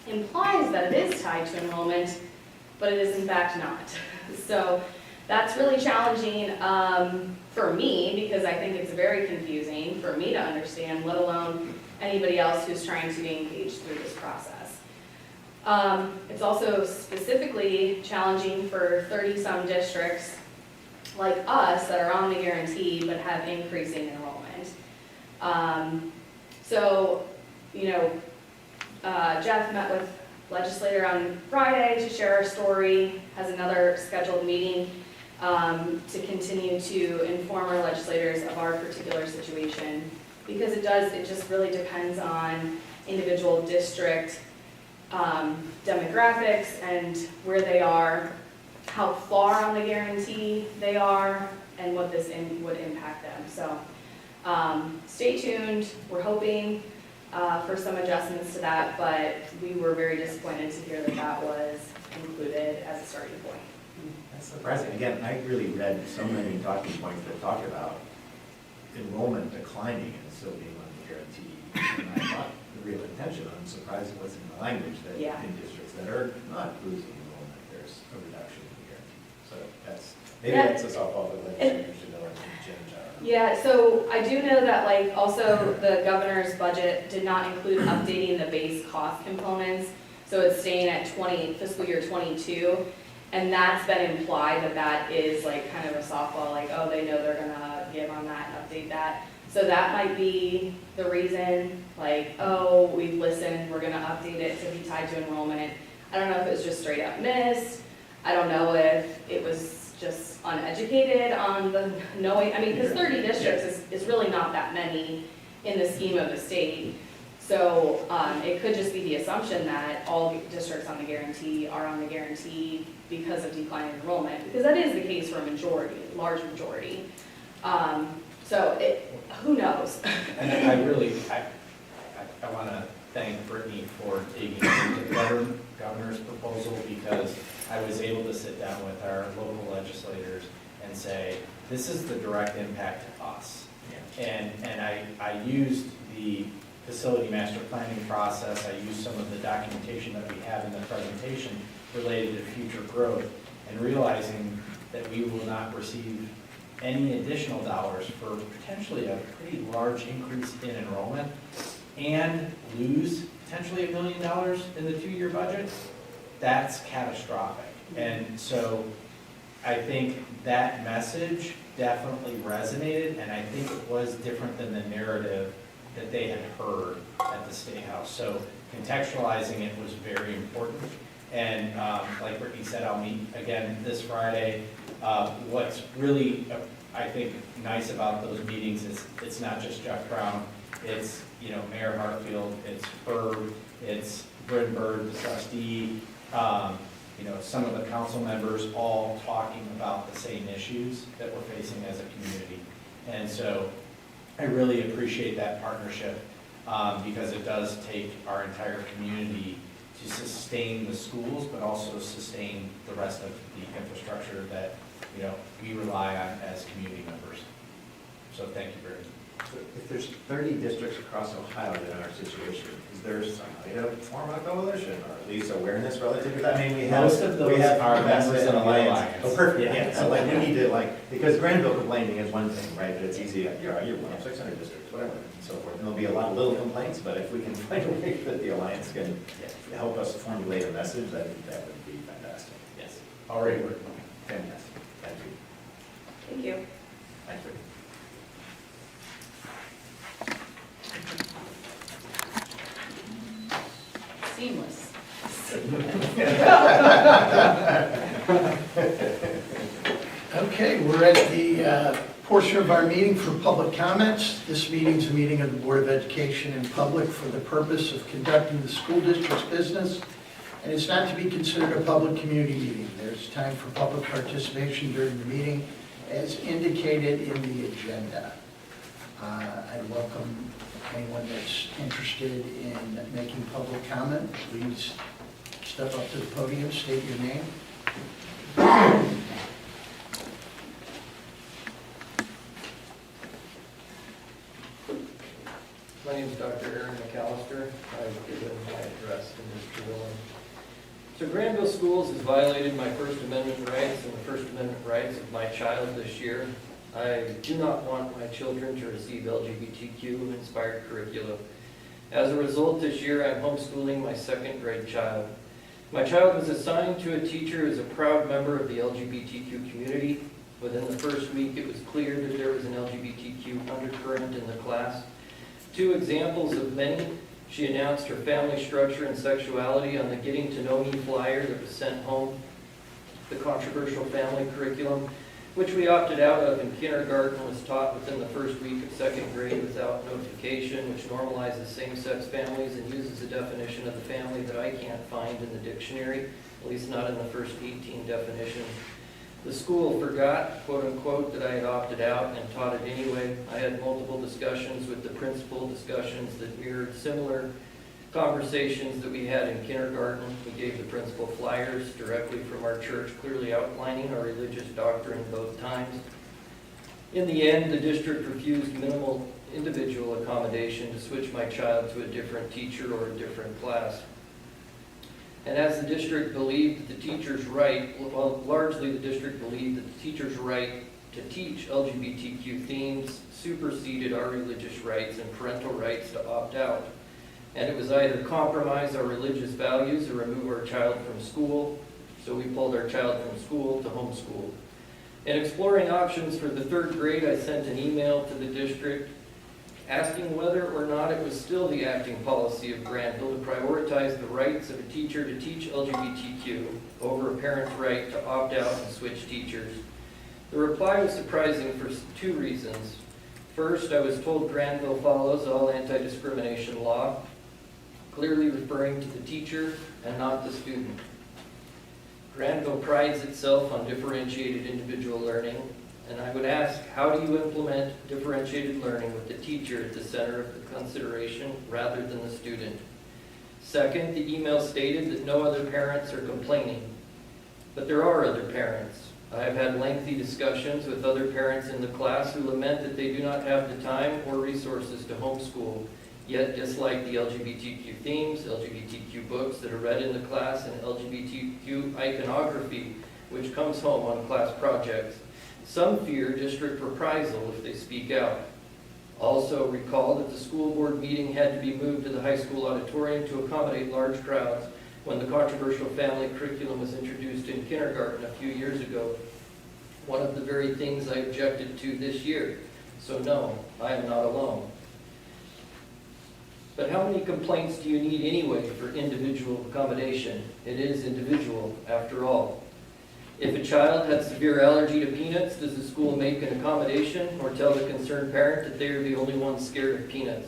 implies that it is tied to enrollment, but it is in fact not. So that's really challenging for me, because I think it's very confusing for me to understand, let alone anybody else who's trying to be engaged through this process. It's also specifically challenging for 30-some districts like us that are on the guarantee but have increasing enrollment. So, you know, Jeff met with legislator on Friday to share our story, has another scheduled meeting to continue to inform our legislators of our particular situation, because it just really depends on individual district demographics and where they are, how far on the guarantee they are, and what this would impact them. So stay tuned. We're hoping for some adjustments to that, but we were very disappointed to hear that that was included as a starting point. That's surprising. Again, I really read so many talking points that talk about enrollment declining and still being on the guarantee. And I thought the real intention, I'm surprised it wasn't in the language that in districts that are not losing enrollment, there's a reduction in the guarantee. So that's, maybe that's a softball that legislators should know and change. Yeah, so I do know that like also the governor's budget did not include updating the base cost components. So it's staying at fiscal year 22. And that's been implied that that is like kind of a softball, like, oh, they know they're gonna give on that and update that. So that might be the reason, like, oh, we've listened, we're gonna update it to be tied to enrollment. I don't know if it was just straight up missed. I don't know if it was just uneducated on the knowing, I mean, because 30 districts is really not that many in the scheme of the state. So it could just be the assumption that all districts on the guarantee are on the guarantee because of declining enrollment, because that is the case for a majority, large majority. So who knows? And I want to thank Brittany for digging into the governor's proposal, because I was able to sit down with our local legislators and say, this is the direct impact to us. And I used the facility master planning process. I used some of the documentation that we have in the presentation related to future growth, and realizing that we will not receive any additional dollars for potentially a pretty large increase in enrollment and lose potentially $1 million in the 2-year budget, that's catastrophic. And so I think that message definitely resonated, and I think it was different than the narrative that they had heard at the State House. So contextualizing it was very important. And like Brittany said, I'll meet again this Friday. What's really, I think, nice about those meetings is it's not just Jeff Brown. It's, you know, Mayor Hartfield, it's Herb, it's Bryn Bird, the trustee, you know, some of the council members all talking about the same issues that we're facing as a community. And so I really appreciate that partnership because it does take our entire community to sustain the schools, but also sustain the rest of the infrastructure that, you know, we rely on as community members. So thank you very much. If there's 30 districts across Ohio that are in our situation, is there some way to form a coalition, or at least awareness relative to that? I mean, we have Most of those are members of the alliance. Oh, perfect, yeah. So like, we need to because Granville complaining is one thing, right? But it's easy, you're one of 600 districts, whatever, and so forth. And there'll be a lot of little complaints, but if we can find a way that the alliance can help us formulate a message, I think that would be fantastic. Yes. All right. Fantastic. Thank you. Thank you. Thank you. Seamless. Okay, we're at the portion of our meeting for public comments. This meeting is a meeting of the Board of Education in public for the purpose of conducting the school district's business, and it's not to be considered a public community meeting. There's time for public participation during the meeting as indicated in the agenda. I welcome anyone that's interested in making public comment. Please step up to the podium, state your name. My name is Dr. Aaron McAllister. I've given my address to Mr. Willen. So Granville Schools has violated my First Amendment rights and the First Amendment rights of my child this year. I do not want my children to receive LGBTQ-inspired curriculum. As a result, this year I'm homeschooling my second grade child. My child was assigned to a teacher who is a proud member of the LGBTQ community. Within the first week, it was clear that there was an LGBTQ undercurrent in the class. 2 examples of many. She announced her family structure and sexuality on the Getting to Know Me flyer that was sent home. The controversial family curriculum, which we opted out of in kindergarten, was taught within the first week of second grade without notification, which normalizes same-sex families and uses a definition of the family that I can't find in the dictionary, at least not in the first 18 definitions. The school forgot, quote unquote, that I had opted out and taught it anyway. I had multiple discussions with the principal, discussions that mirrored similar conversations that we had in kindergarten. We gave the principal flyers directly from our church, clearly outlining our religious doctrine both times. In the end, the district refused minimal individual accommodation to switch my child to a different teacher or a different class. And as the district believed that the teacher's right, well, largely the district believed that the teacher's right to teach LGBTQ themes superseded our religious rights and parental rights to opt out. And it was either compromise our religious values or remove our child from school, so we pulled our child from school to homeschool. In exploring options for the 3rd grade, I sent an email to the district asking whether or not it was still the acting policy of Granville to prioritize the rights of a teacher to teach LGBTQ over a parent's right to opt out and switch teachers. The reply was surprising for 2 reasons. First, I was told Granville follows all anti-discrimination law, clearly referring to the teacher and not the student. Granville prides itself on differentiated individual learning, and I would ask, how do you implement differentiated learning with the teacher at the center of the consideration rather than the student? Second, the email stated that no other parents are complaining, but there are other parents. I have had lengthy discussions with other parents in the class who lament that they do not have the time or resources to homeschool, yet dislike the LGBTQ themes, LGBTQ books that are read in the class, and LGBTQ iconography, which comes home on class projects. Some fear district reprisal if they speak out. Also recall that the school board meeting had to be moved to the high school auditorium to accommodate large crowds when the controversial family curriculum was introduced in kindergarten a few years ago. One of the very things I objected to this year. So no, I am not alone. But how many complaints do you need anyway for individual accommodation? It is individual, after all. If a child has severe allergy to peanuts, does the school make an accommodation or tell the concerned parent that they are the only ones scared of peanuts?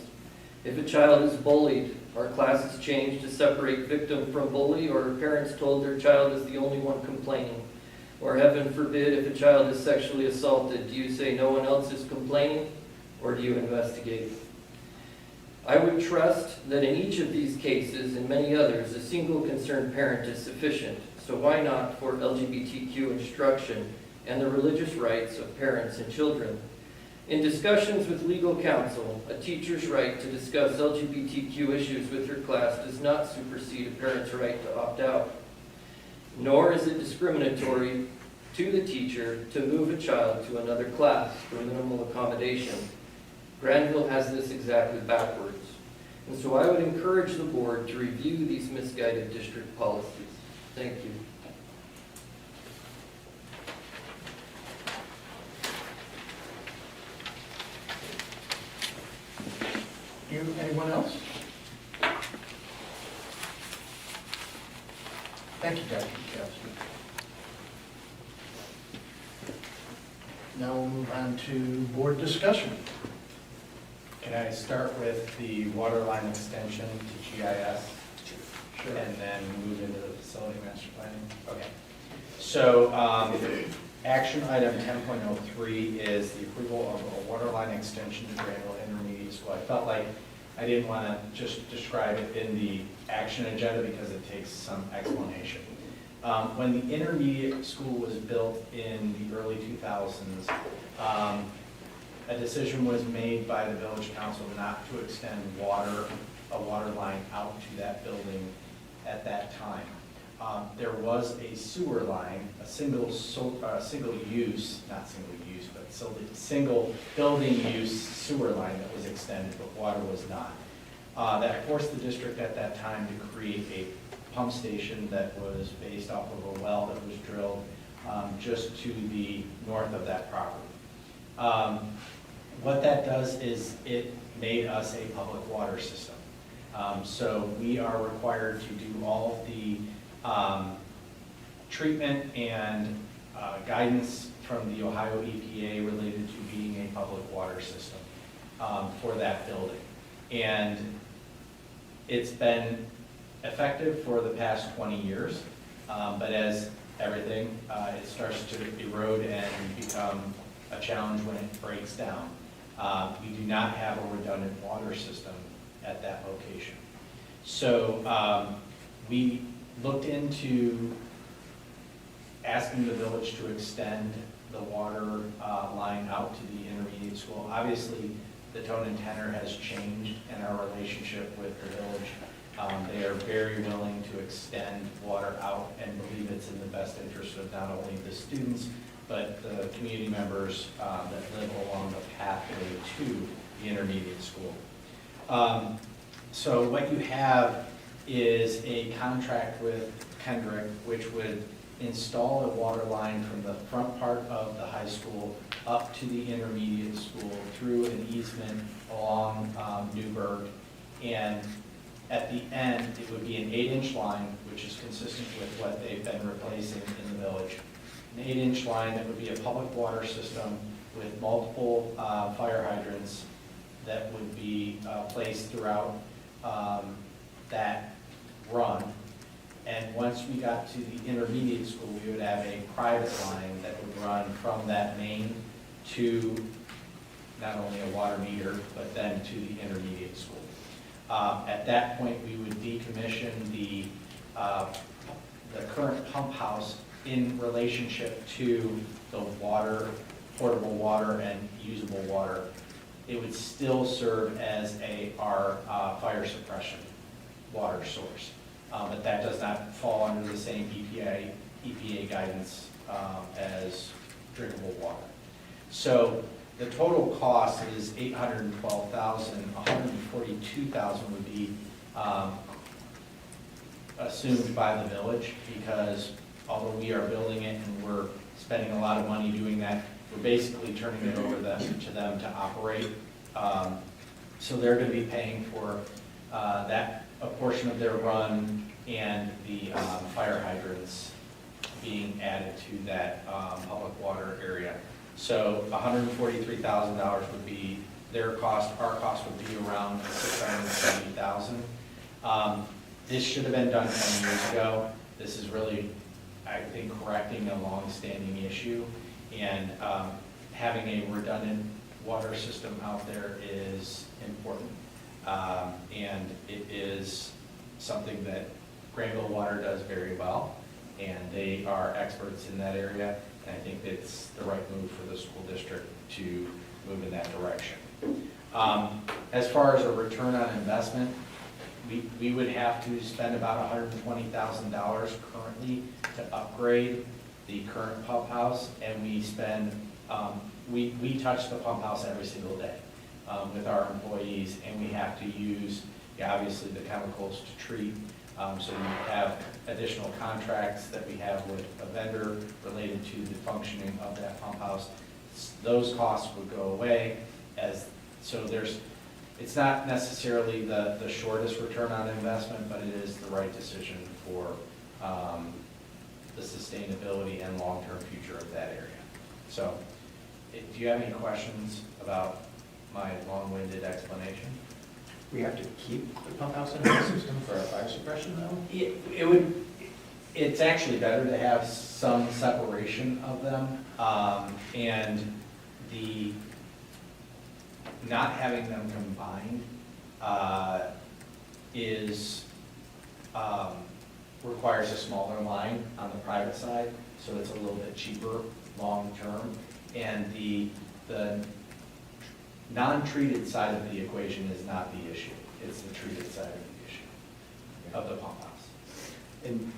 If a child is bullied, are classes changed to separate victim from bully, or are parents told their child is the only one complaining? Or heaven forbid, if a child is sexually assaulted, do you say no one else is complaining, or do you investigate? I would trust that in each of these cases and many others, a single concerned parent is sufficient. So why not for LGBTQ instruction and the religious rights of parents and children? In discussions with legal counsel, a teacher's right to discuss LGBTQ issues with her class does not supersede a parent's right to opt out. Nor is it discriminatory to the teacher to move a child to another class for minimal accommodation. Granville has this exactly backwards. And so I would encourage the board to review these misguided district policies. Thank you. Anyone else? Thank you, Dr. Kowski. Now we'll move on to board discussion. Can I start with the water line extension to GIS? Sure. And then move into the facility master planning? Okay. So action item 10.03 is the approval of a water line extension to Granville Intermediate School. I felt like I didn't want to just describe it in the action agenda because it takes some explanation. When the intermediate school was built in the early 2000s, a decision was made by the village council not to extend a water line out to that building at that time. There was a sewer line, a single building use sewer line that was extended, but water was not. That forced the district at that time to create a pump station that was based off of a well that was drilled just to the north of that property. What that does is it made us a public water system. So we are required to do all of the treatment and guidance from the Ohio EPA related to being a public water system for that building. And it's been effective for the past 20 years, but as everything, it starts to erode and become a challenge when it breaks down. We do not have a redundant water system at that location. So we looked into asking the village to extend the water line out to the intermediate school. Obviously, the tone and tenor has changed in our relationship with the village. They are very willing to extend water out and believe it's in the best interest of not only the students, but the community members that live along the pathway to the intermediate school. So what you have is a contract with Kendrick, which would install a water line from the front part of the high school up to the intermediate school through an easement along Newburgh. And at the end, it would be an 8-inch line, which is consistent with what they've been replacing in the village. An 8-inch line that would be a public water system with multiple fire hydrants that would be placed throughout that run. And once we got to the intermediate school, we would have a private line that would run from that main to not only a water meter, but then to the intermediate school. At that point, we would decommission the current pump house in relationship to the water, portable water and usable water. It would still serve as our fire suppression water source. But that does not fall under the same EPA guidance as drinkable water. So the total cost is $812,000. $142,000 would be assumed by the village, because although we are building it and we're spending a lot of money doing that, we're basically turning it over to them to operate. So they're going to be paying for a portion of their run and the fire hydrants being added to that public water area. So $143,000 would be their cost. Our cost would be around $670,000. This should have been done 10 years ago. This is really, I think, correcting a long-standing issue, and having a redundant water system out there is important. And it is something that Granville Water does very well, and they are experts in that area, and I think it's the right move for the school district to move in that direction. As far as a return on investment, we would have to spend about $120,000 currently to upgrade the current pump house, and we spend, we touch the pump house every single day with our employees, and we have to use, obviously, the chemicals to treat. So we have additional contracts that we have with a vendor related to the functioning of that pump house. Those costs would go away, so it's not necessarily the shortest return on investment, but it is the right decision for the sustainability and long-term future of that area. So, do you have any questions about my long-winded explanation? We have to keep the pump house in our system for our fire suppression, though? It would, It's actually better to have some separation of them, and the, not having them combined requires a smaller line on the private side, so it's a little bit cheaper long-term. And the non-treated side of the equation is not the issue, it's the treated side of the issue, of the pump house. And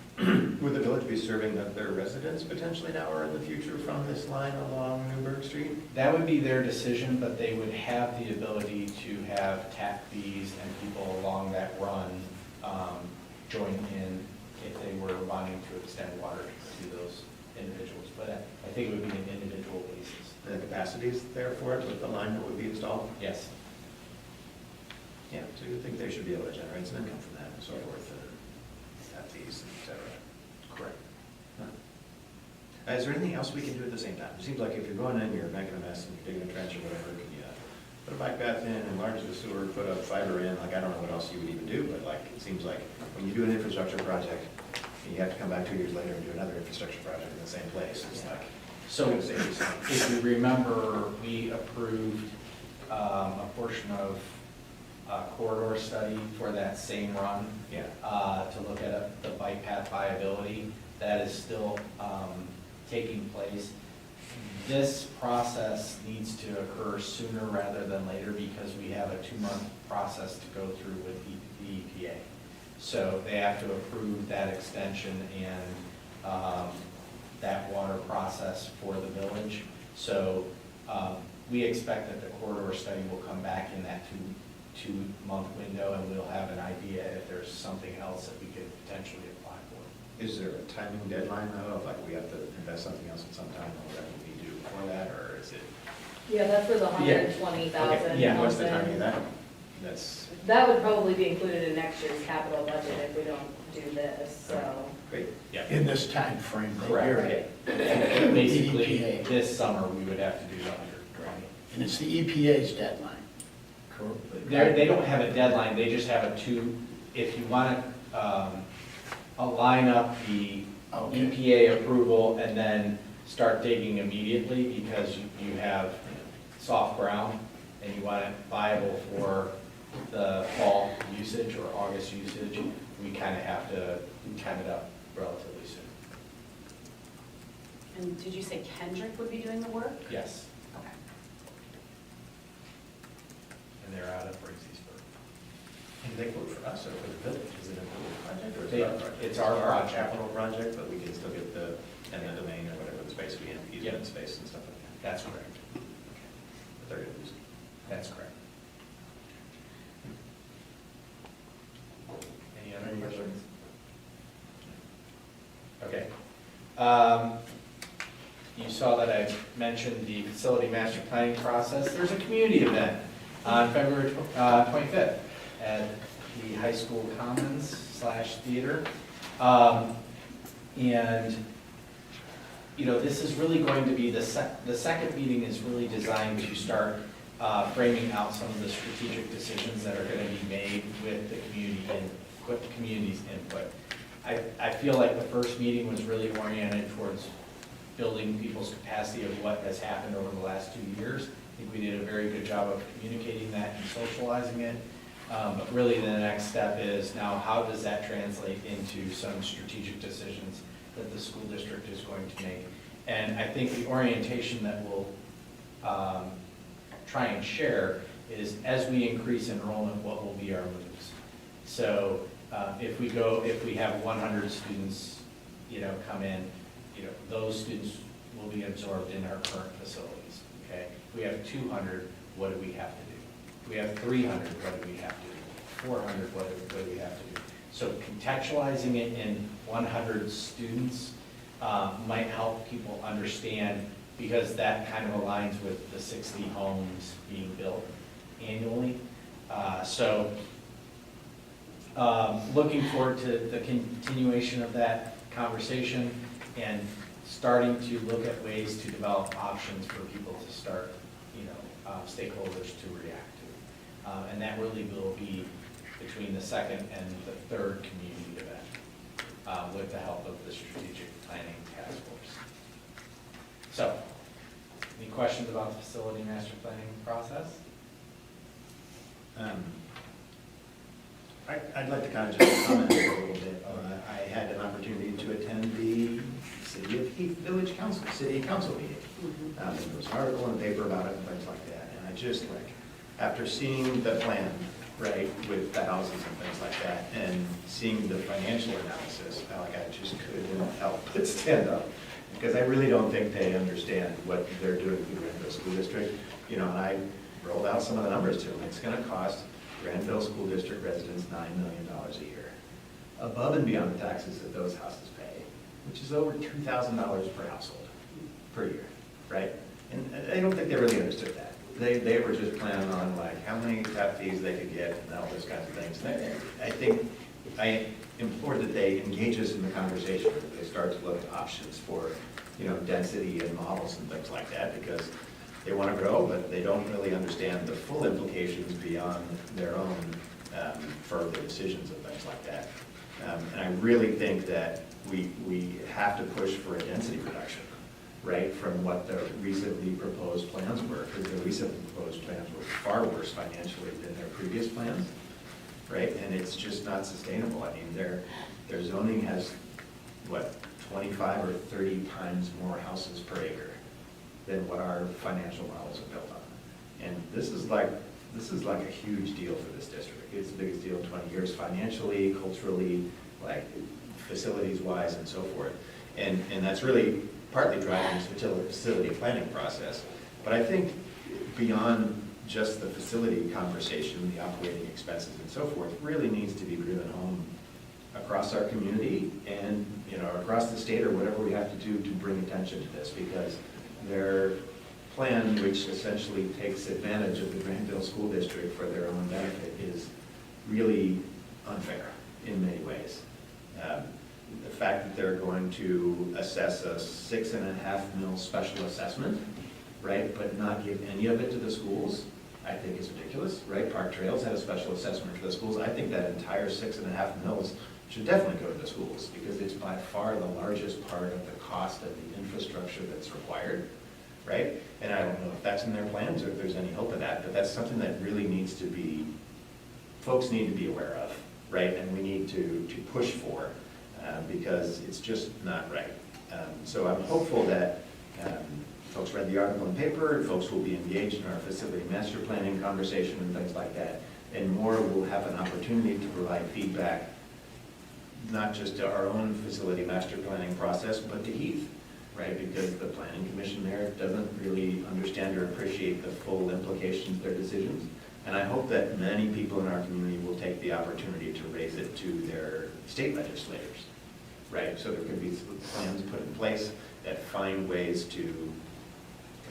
would the village be serving their residents potentially now or in the future from this line along Newburgh Street? That would be their decision, but they would have the ability to have tap fees and people along that run join in if they were wanting to extend water to those individuals. But I think it would be an individual basis. The capacity is there for it with the line that would be installed? Yes. Yeah, so you think they should be able to generate some income from that and so forth, and tap fees, et cetera. Correct. Is there anything else we can do at the same time? It seems like if you're going in, you're making a mess and you're digging a trench or whatever, can you put a bike path in, enlarge the sewer, put a fiber in? Like, I don't know what else you would even do, but like, it seems like when you do an infrastructure project, and you have to come back 2 years later and do another infrastructure project in the same place, it's like, So if you remember, we approved a portion of a corridor study for that same run. Yeah. To look at the bike path viability. That is still taking place. This process needs to occur sooner rather than later because we have a 2-month process to go through with the EPA. So they have to approve that extension and that water process for the village. So we expect that the corridor study will come back in that two-month window, and we'll have an idea if there's something else that we could potentially apply for. Is there a timing deadline though, of like we have to invest something else at some time, or that will be due before that, or is it? Yeah, that's for the Yeah. 120,000. Okay, yeah, what's the timing of that? That's That would probably be included in next year's capital budget if we don't do this, so. great. Yeah. In this time frame. that you're Correct. in. Basically, EPA. this summer, we would have to do the 120. And it's the EPA's deadline. They don't have a deadline, they just have if you want to align up the Okay. EPA approval and then start digging immediately because you have soft ground and you want it viable for the fall usage or August usage, we kind of have to time it up relatively soon. And did you say Kendrick would be doing the work? Yes, Okay. and they're out of Brazeysburg. And do they quote for us or for the village? Is it a village project or is They- it our project? it's our project. Capital project, but we can still get the eminent domain or whatever the space we have, easement space and stuff like that. That's correct. But they're gonna use it. That's correct. Any other Any other- questions? Okay. You saw that I mentioned the facility master planning process. There's a community event on February 25th at the high school commons/theater. And, you know, this is really going to be the second meeting is really designed to start framing out some of the strategic decisions that are going to be made with the community and with the community's input. I feel like the first meeting was really oriented towards building people's capacity of what has happened over the last 2 years. I think we did a very good job of communicating that and socializing it. But really the next step is now how does that translate into some strategic decisions that the school district is going to make? And I think the orientation that we'll try and share is as we increase enrollment, what will be our moves? So if we have 100 students, come in, those students will be absorbed in our current facilities, okay? If we have 200, what do we have to do? If we have 300, what do we have to do? 400, what do we have to do? So contextualizing it in 100 students might help people understand, because that kind of aligns with the 60 homes being built annually. Looking forward to the continuation of that conversation and starting to look at ways to develop options for people to start, stakeholders to react to. And that really will be between the second and the third community event. with the help of the strategic planning task force. So, any questions about the facility master planning process? I'd like to kind of just comment a little bit. I had an opportunity to attend the City of Heath Village Council, City Council meeting. There was an article in the paper about it and things like that. And I just like, after seeing the plan, right, with the houses and things like that, and seeing the financial analysis, I just couldn't help but stand up. Because I really don't think they understand what they're doing for the Granville School District. You know, and I rolled out some of the numbers to them. It's going to cost Granville School District residents $9 million a year, above and beyond the taxes that those houses pay, which is over $2,000 per household per year, right? And I don't think they really understood that. They were just planning on like how many tap fees they could get and all those kinds of things. And I implore that they engage us in the conversation, that they start to look at options for, you know, density and models and things like that, because they want to grow, but they don't really understand the full implications beyond their own further decisions and things like that. And I really think that we have to push for a density reduction, right, from what the recently proposed plans were, because the recently proposed plans were far worse financially than their previous plans, right? And it's just not sustainable. I mean, their zoning has, what, 25 or 30 times more houses per acre than what our financial models are built on. And this is like a huge deal for this district. It's the biggest deal in 20 years, financially, culturally, like facilities-wise and so forth. And that's really partly driving this facility planning process. But I think beyond just the facility conversation, the operating expenses and so forth, really needs to be driven home across our community and, you know, across the state or whatever we have to do to bring attention to this, because their plan, which essentially takes advantage of the Granville School District for their own benefit, is really unfair in many ways. The fact that they're going to assess a $6.5 million special assessment, right, but not give any of it to the schools, I think is ridiculous, right? Park Trails had a special assessment for the schools. I think that entire $6.5 million should definitely go to the schools, because it's by far the largest part of the cost of the infrastructure that's required, right? And I don't know if that's in their plans or if there's any hope of that, but that's something that really needs to be, folks need to be aware of, right? And we need to push for, because it's just not right. So I'm hopeful that folks read the article in paper, folks will be engaged in our facility master planning conversation and things like that, and more will have an opportunity to provide feedback, not just to our own facility master planning process, but to Heath, right? Because the planning commission there doesn't really understand or appreciate the full implications of their decisions. And I hope that many people in our community will take the opportunity to raise it to their state legislators, right? So there could be plans put in place that find ways to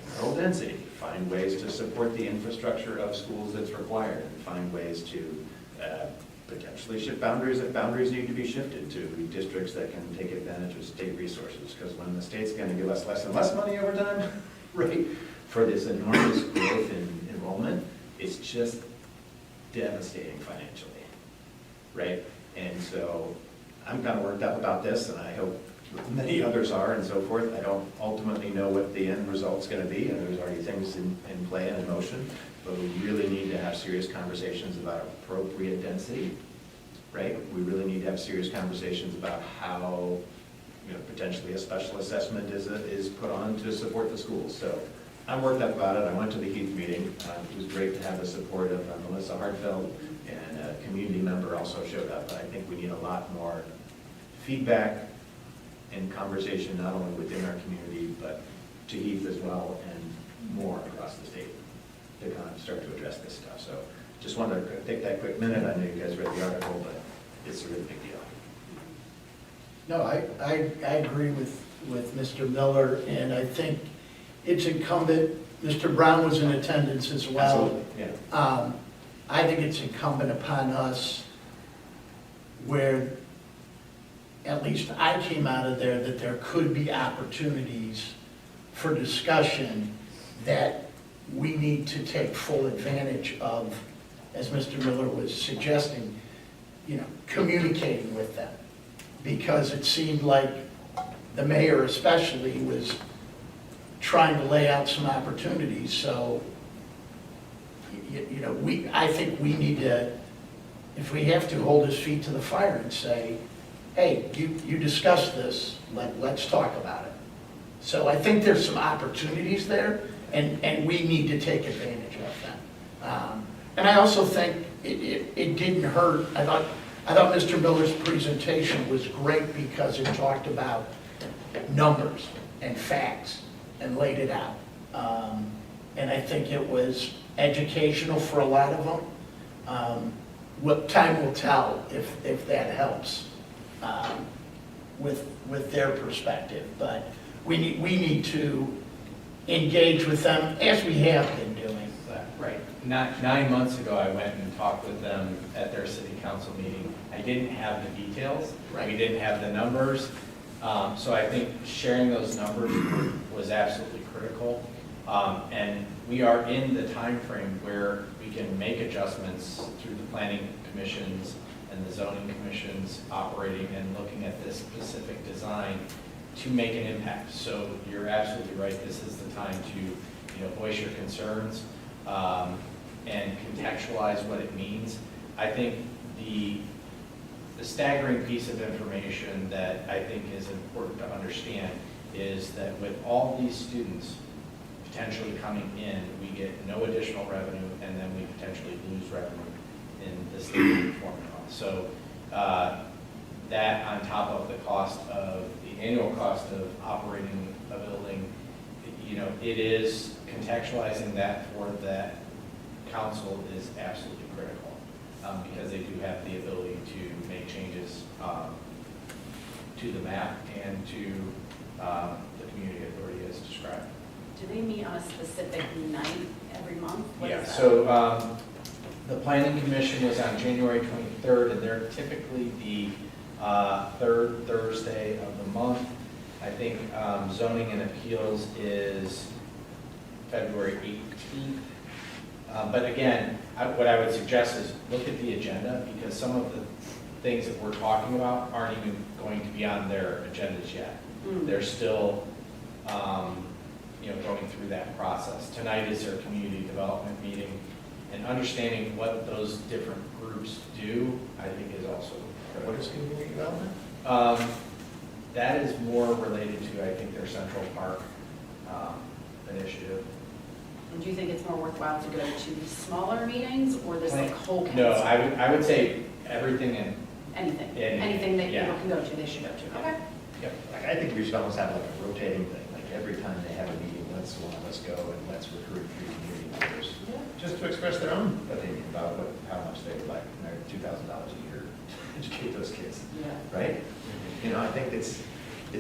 control density, find ways to support the infrastructure of schools that's required, and find ways to potentially shift boundaries if boundaries need to be shifted to districts that can take advantage of state resources. Because when the state's going to give us less and less money over time, right, for this enormous growth in enrollment, it's just devastating financially, right? And so I'm kind of worked up about this, and I hope many others are and so forth. I don't ultimately know what the end result's going to be, and there's already things in play and in motion, but we really need to have serious conversations about appropriate density, right? We really need to have serious conversations about how, you know, potentially a special assessment is put on to support the schools. So I'm worked up about it. I went to the Heath meeting. It was great to have the support of Melissa Hartfeld, and a community member also showed up. But I think we need a lot more feedback and conversation, not only within our community, but to Heath as well, and more across the state to kind of start to address this stuff. So just wanted to take that quick minute. I know you guys read the article, but it's a really big deal. No, I agree with Mr. Miller, and I think it's incumbent, Mr. Brown was in attendance as well. Absolutely, yeah. I think it's incumbent upon us, where at least I came out of there, that there could be opportunities for discussion that we need to take full advantage of, as Mr. Miller was suggesting, you know, communicating with them. because it seemed like the mayor especially was trying to lay out some opportunities, so, you know, I think we need to, if we have to, hold his feet to the fire and say, hey, you discussed this, let's talk about it. So I think there's some opportunities there, and we need to take advantage of them. And I also think it didn't hurt. I thought Mr. Miller's presentation was great because it talked about numbers and facts and laid it out. And I think it was educational for a lot of them. What time will tell if that helps with their perspective. But we need to engage with them as we have been doing. Right. 9 months ago, I went and talked with them at their city council meeting. I didn't have the details. Right. We didn't have the numbers. So I think sharing those numbers was absolutely critical. And we are in the time frame where we can make adjustments through the planning commissions and the zoning commissions operating and looking at this specific design to make an impact. So you're absolutely right. This is the time to, voice your concerns and contextualize what it means. I think the staggering piece of information that I think is important to understand is that with all these students potentially coming in, we get no additional revenue, and then we potentially lose revenue in the state formula. So that on top of the cost of the annual cost of operating a building, it is contextualizing that for that council is absolutely critical because they do have the ability to make changes to the map and to the community authority as described. Do they meet on a specific night every month? What is that? So the planning commission was on January 23rd, and they're typically the third Thursday of the month. I think zoning and appeals is February 18th. But again, what I would suggest is look at the agenda, because some of the things that we're talking about aren't even going to be on their agendas yet. They're still going through that process. Tonight is their community development meeting, and understanding what those different groups do, I think is also critical. What is community development? That is more related to, I think, their Central Park initiative. And do you think it's more worthwhile to go to these smaller meetings or this whole council? No, I would say everything and Anything that people can go to, they should go to. Okay. Yep. Like, I think we should almost have like a rotating thing, like every time they have a meeting, let's one of us go and let's recruit 3 community members. Just to express their own opinion about how much they would like, $2,000 a year to educate those kids. Yeah. Right? I think it's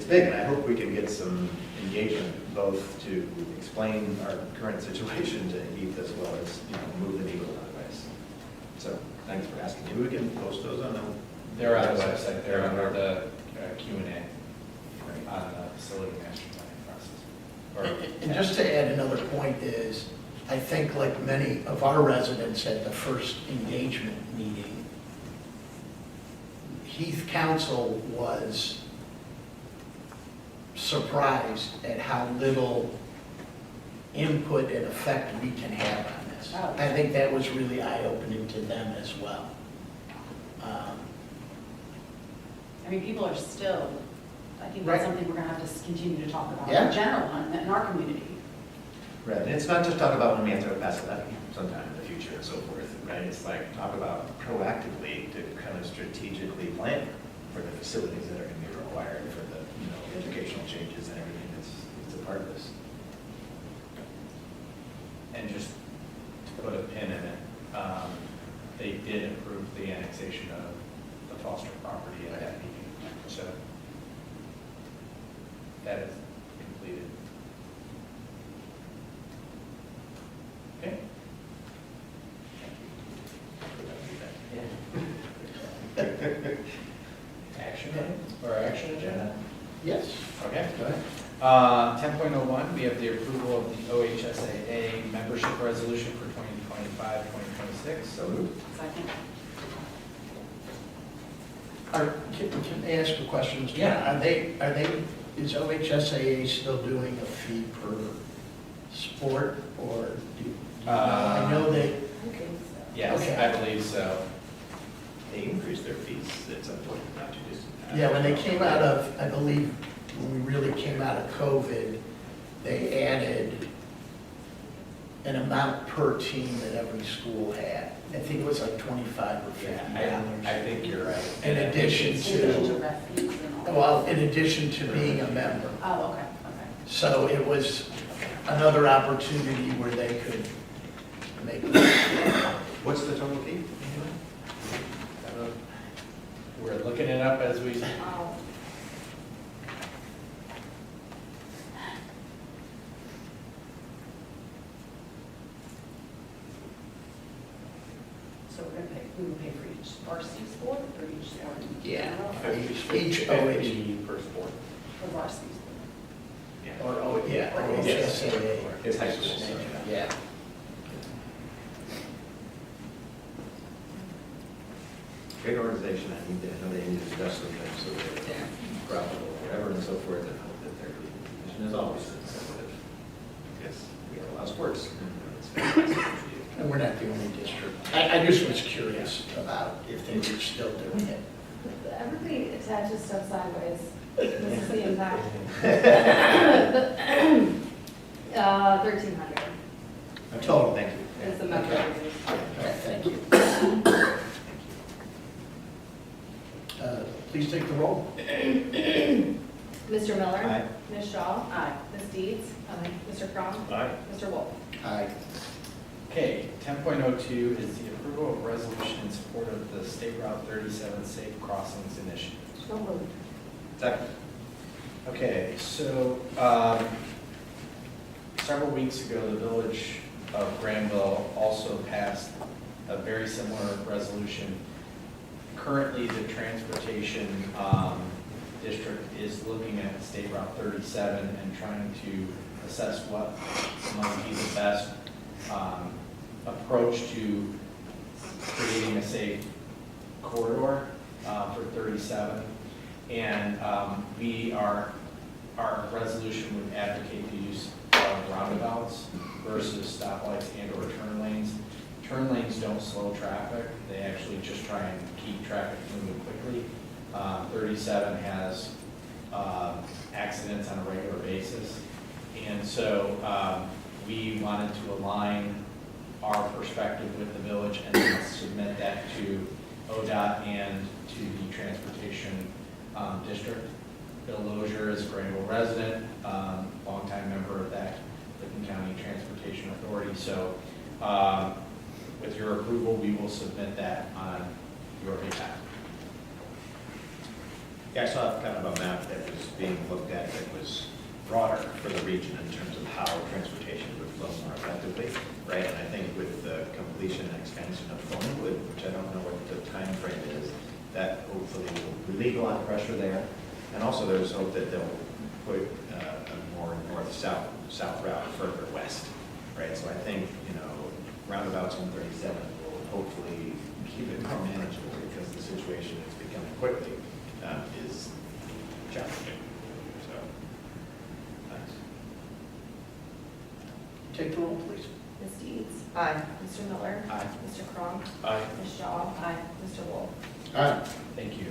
big, and I hope we can get some engagement both to explain our current situation to Heath as well as, move the needle in other ways. So, thanks for asking. Maybe we can post those on the... They're on the website, they're under the Q&A on the facility master planning process. And just to add another point is, I think like many of our residents at the first engagement meeting, Heath Council was surprised at how little input and effect we can have on this. Oh. I think that was really eye-opening to them as well. People are still, I think Right. that's something we're going to have to continue to talk about Yeah. in general in our community. Right, and it's not just talk about when we have to pass a levy sometime in the future and so forth, right? It's like talk about proactively to kind of strategically plan for the facilities that are going to be required for the, educational changes and everything that's a part of this. And just to put a pin in it, they did approve the annexation of the Foster property at that meeting. So that is completed. Okay. Action item or action agenda? Yes. Okay. Go ahead. 10.01, we have the approval of the OHSAA membership resolution for 2025-2026. So moved. Second. Can I ask a question? Mr. Yeah. Is OHSAA still doing a fee per sport, or do you know? I know they, Yes, Okay. I believe so. They increased their fees at some point, not too distant. yeah, when they came out of, I believe, when we really came out of COVID, they added an amount per team that every school had. I think it was like 25 or $50. I think you're right. In addition In addition to to, ref fees and all. well, in addition to being a member. Oh, okay, okay. So it was another opportunity where they could make. What's the total fee? We're looking it up as we, Oh. So we would pay for each varsity sport or each sport? in Yeah. general? Each OH, fee per sport. For varsity sport. or, OHSAA. It's high school. Yeah. Great organization, I know they need to discuss some things, so they're profitable, whatever, and so forth, and hope that their position is always sensitive. Yes, we have a lot of sports. And it's fantastic for you. And we're not the only district. I just was curious about if they were still doing it. Everybody attaches stuff sideways. This is the impact. 1,300 Total. Thank you. is the member dues. Okay, thank you. Please take the roll. Mr. Miller? Aye. Ms. Shaw? Aye. Ms. Deeds? Aye. Mr. Crum? Aye. Mr. Wolf? Aye. okay, 10.02 is the approval of resolution in support of the State Route 37 Safe Crossings Initiative. So moved. Second. Okay, so several weeks ago, the village of Granville also passed a very similar resolution. Currently, the transportation district is looking at State Route 37 and trying to assess what might be the best approach to creating a safe corridor for 37. And our resolution would advocate the use of roundabouts versus stoplights and/or turn lanes. Turn lanes don't slow traffic, they actually just try and keep traffic moving quickly. 37 has accidents on a regular basis. And so we wanted to align our perspective with the village and then submit that to ODOT and to the transportation district. Bill Lozier is a Granville resident, longtime member of that Licking County Transportation Authority. So with your approval, we will submit that on your behalf. Yeah, I saw kind of a map that was being looked at that was broader for the region in terms of how transportation would flow more effectively, right? And I think with the completion and expansion of Thornwood, which I don't know what the time frame is, that hopefully will relieve a lot of pressure there. And also there's hope that they'll put a more north-south route further west, right? So I think, roundabouts on 37 will hopefully keep it more manageable because the situation is becoming quickly is challenging. So, thanks. Take the roll, please. Ms. Deeds? Aye. Mr. Miller? Aye. Mr. Crum? Aye. Ms. Shaw? Aye. Mr. Wolf? Aye. Thank you.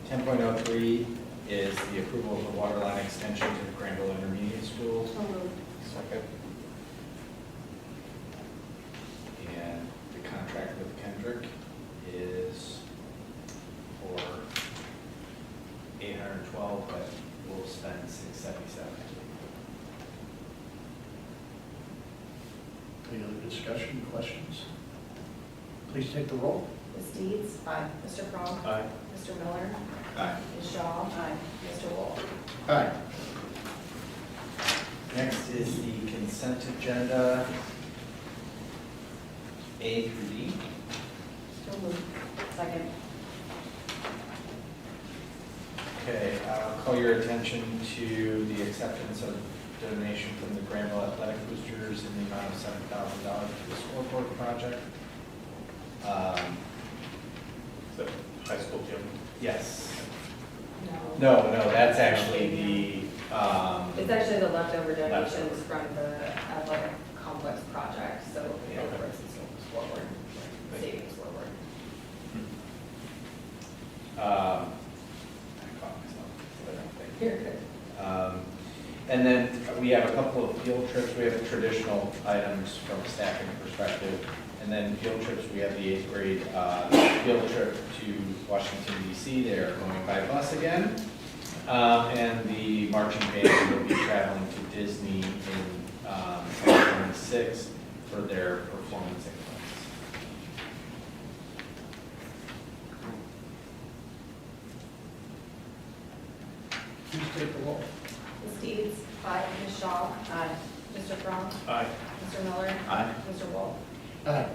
10.03 is the approval of the water line extension to the Granville Intermediate School. So moved. Second. And the contract with Kendrick is for $812, but we'll spend $677. Any other discussion, questions? Please take the roll. Ms. Deeds? Aye. Mr. Crum? Aye. Mr. Miller? Aye. Ms. Shaw? Aye. Mr. Wolf? Aye. Next is the consent agenda, A through D. So moved. Second. Okay, I'll call your attention to the acceptance of donation from the Granville Athletic Boosters in the amount of $7,000 for the scoreboard project. The high school gym. Yes. No. No, that's actually It's actually the leftover donations from the athletic complex project, so Yeah. it works forward, savings forward. I caught myself, but I don't think. You're good. And then we have a couple of field trips. We have traditional items from a staffing perspective. And then field trips, we have the 8th grade field trip to Washington DC. They're going by bus again. And the marching band will be traveling to Disney in 2026 for their performance in class. Please take the roll. Ms. Deeds? Aye. Ms. Shaw? Aye. Mr. Crum? Aye. Mr. Miller? Aye. Mr. Wolf? Aye.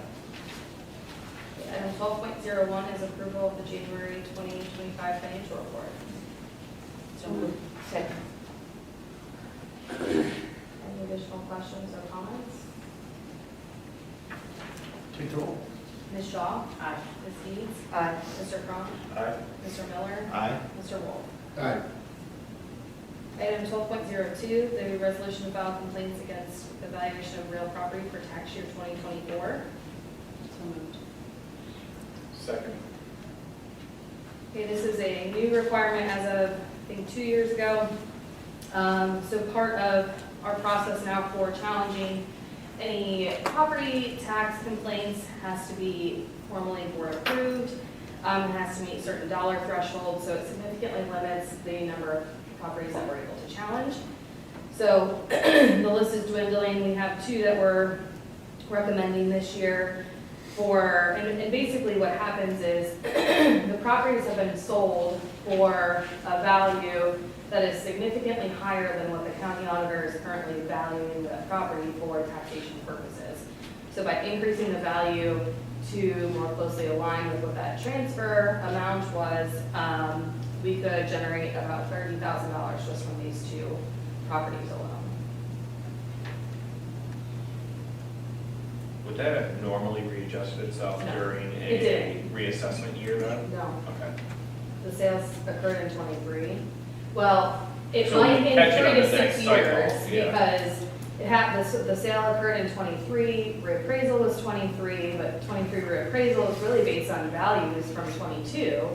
Item 12.01 is approval of the January 2025 financial report. So moved. Second. Any additional questions or comments? Take the roll. Ms. Shaw? Aye. Ms. Deeds? Aye. Mr. Crum? Aye. Mr. Miller? Aye. Mr. Wolf? Aye. Item 12.02, the resolution to file complaints against evaluation of real property for tax year 2024. So moved. Second. Okay, this is a new requirement as of, I think, 2 years ago. So part of our process now for challenging any property tax complaints has to be formally board approved. It has to meet certain dollar thresholds, so it significantly limits the number of properties that we're able to challenge. So the list is dwindling. We have 2 that we're recommending this year for, and basically what happens is the properties have been sold for a value that is significantly higher than what the county auditor is currently valuing the property for taxation purposes. So by increasing the value to more closely align with what that transfer amount was, we could generate about $30,000 just from these 2 properties alone. Would that have normally readjusted itself No, during it a didn't. reassessment year then? No, Okay. the sales occurred in '23. Well, it So might we in catch it 3 on to the 6 next cycle, years yeah. because it happened. The sale occurred in '23. Reappraisal was '23, but '23 reappraisal is really based on values from '22,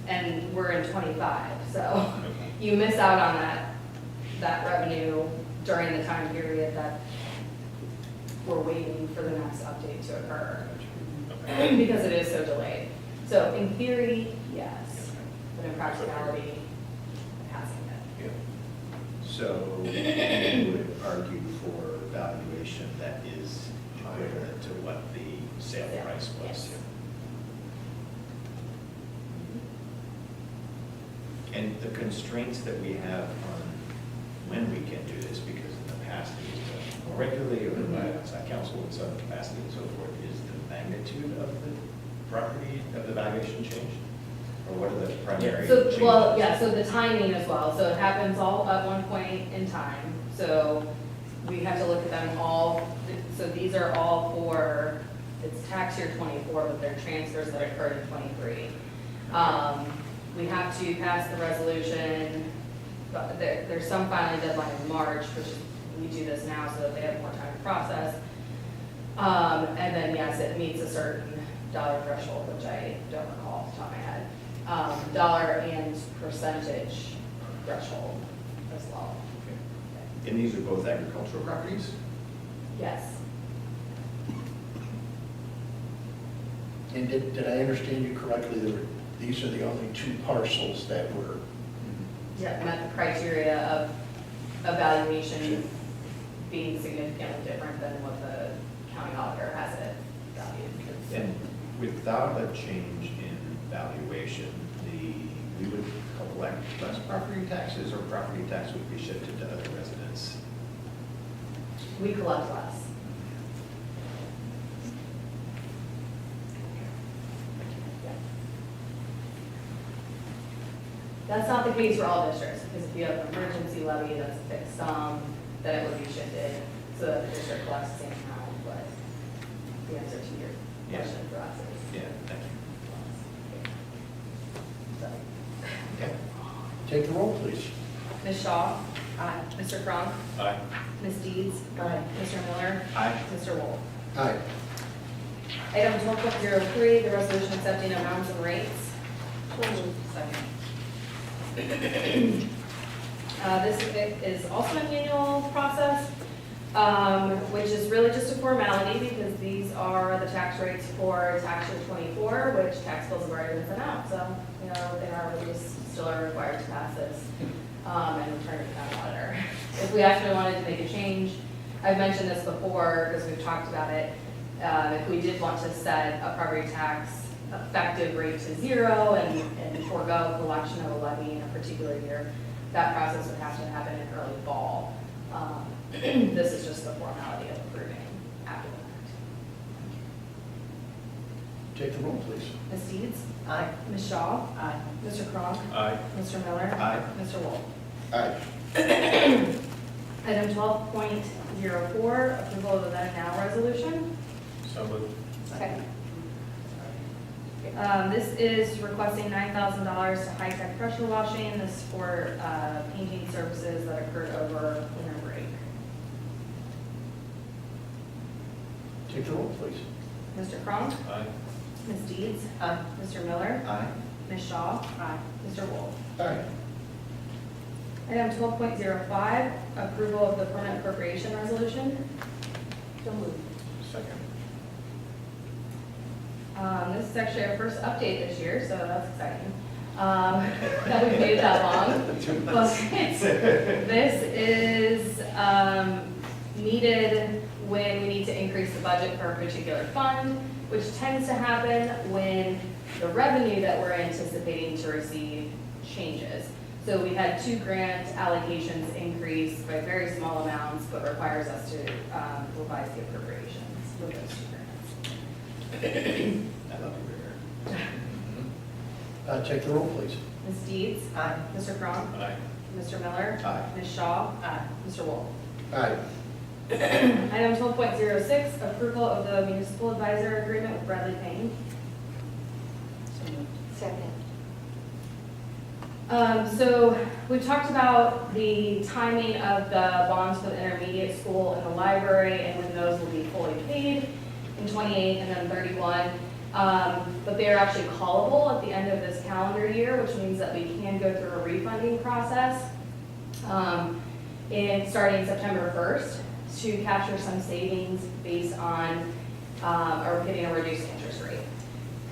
and we're in '25. So you miss out on that revenue during the time period that we're waiting for the next update to occur because it is so delayed. So in theory, yes, but in practicality, it hasn't yet. So you would argue for valuation that is equivalent to what the sale Yeah. price was? Yes. And the constraints that we have on when we can do this, because in the past it was done more regularly or by outside counsel in some capacity and so forth, is the magnitude of the property, of the valuation change? Or what are the primary So, changes? well, yeah, so the timing as well. So it happens all at one point in time. So we have to look at them all. So these are all for, it's tax year '24, but they're transfers that occurred in '23. We have to pass the resolution, but there's some filing deadline in March, which we do this now so that they have more time to process. And then, yes, it meets a certain dollar threshold, which I don't recall off the top of my head. Dollar and percentage threshold as well. And these are both agricultural properties? Yes. And did I understand you correctly, that these are the only 2 parcels that were, Yeah, met the criteria of evaluation being significantly different than what the county auditor has it valued. And without a change in valuation, we would collect less property taxes, or property tax would be shifted to other residents? We collect less. Yeah. That's not the case for all districts, because if you have an emergency levy that's a fixed sum, then it would be shifted so that the district collects the same amount, but the answer to your question for us is. Yeah, thank you. So, Take the roll, please. Ms. Shaw? Aye. Mr. Cronk? Aye. Ms. Deeds? Aye. Mr. Miller? Aye. Mr. Wolf? Aye. Item 12.03, the resolution accepting amounts and rates. Second. This is also an annual process, which is really just a formality because these are the tax rates for tax year 24, which tax bills have already been sent out. So, you know, they are really just still are required to pass this and return it to the auditor. If we actually wanted to make a change, I've mentioned this before because we've talked about it. If we did want to set a property tax effective rate to 0 and forego collection of a levy in a particular year, that process would have to happen in early fall. This is just the formality of approving after the fact. Take the roll, please. Ms. Deeds? Aye. Ms. Shaw? Aye. Mr. Cronk? Aye. Mr. Miller? Aye. Mr. Wolf? Aye. Item 12.04, approval of the then and now resolution. So moved. Second. This is requesting $9,000 to high-tech pressure washing. This is for painting services that occurred over winter break. Take the roll, please. Mr. Cronk? Aye. Ms. Deeds? Aye. Mr. Miller? Aye. Ms. Shaw? Aye. Mr. Wolf? Aye. Item 12.05, approval of the permanent appropriation resolution. So moved. Second. This is actually our first update this year, so that's exciting. That we've made it that long. But this is needed when we need to increase the budget for a particular fund, which tends to happen when the revenue that we're anticipating to receive changes. So we had 2 grant allocations increase by very small amounts, but requires us to revise the appropriations with those 2 grants. I love you, Ritter. Take the roll, please. Ms. Deeds? Aye. Mr. Cronk? Aye. Mr. Miller? Aye. Ms. Shaw? Aye. Mr. Wolf? Aye. Item 12.06, approval of the municipal advisor agreement with Bradley Payne. Second. So we've talked about the timing of the bonds for the intermediate school and the library and when those will be fully paid in 28 and then 31. But they are actually callable at the end of this calendar year, which means that we can go through a refunding process starting September 1st to capture some savings based on or getting a reduced interest rate.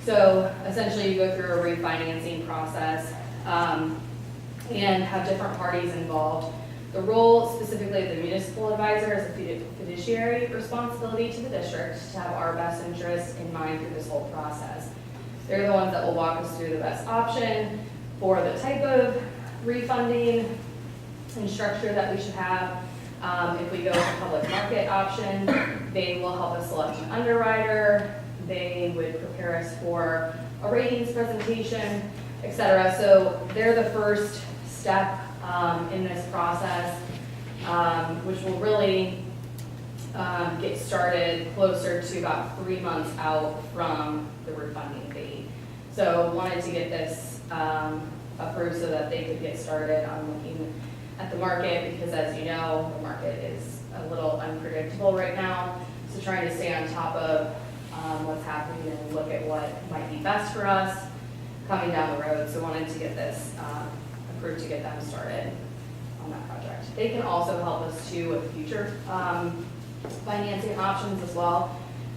So essentially you go through a refinancing process and have different parties involved. The role specifically of the municipal advisor is a fiduciary responsibility to the district to have our best interests in mind through this whole process. They're the ones that will walk us through the best option for the type of refunding and structure that we should have. If we go with a public market option, they will help us select an underwriter. They would prepare us for a ratings presentation, etc. So they're the first step in this process, which will really get started closer to about 3 months out from the refunding date. So wanted to get this approved so that they could get started on looking at the market, because as you know, the market is a little unpredictable right now. So trying to stay on top of what's happening and look at what might be best for us coming down the road. So wanted to get this approved to get them started on that project. They can also help us too with future financing options as well.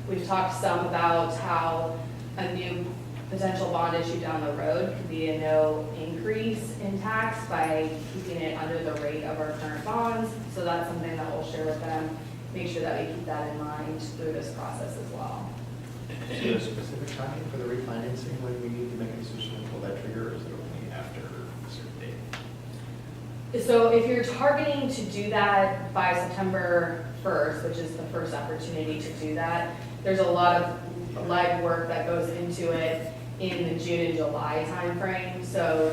We've talked some about how a new potential bond issue down the road could be a no increase in tax by keeping it under the rate of our current bonds. So that's something that we'll share with them, make sure that we keep that in mind through this process as well. Is there a specific timing for the refinancing when we need to make a decision to pull that trigger, or is it only after a certain date? So if you're targeting to do that by September 1st, which is the first opportunity to do that, there's a lot of legwork that goes into it in the June and July timeframe. So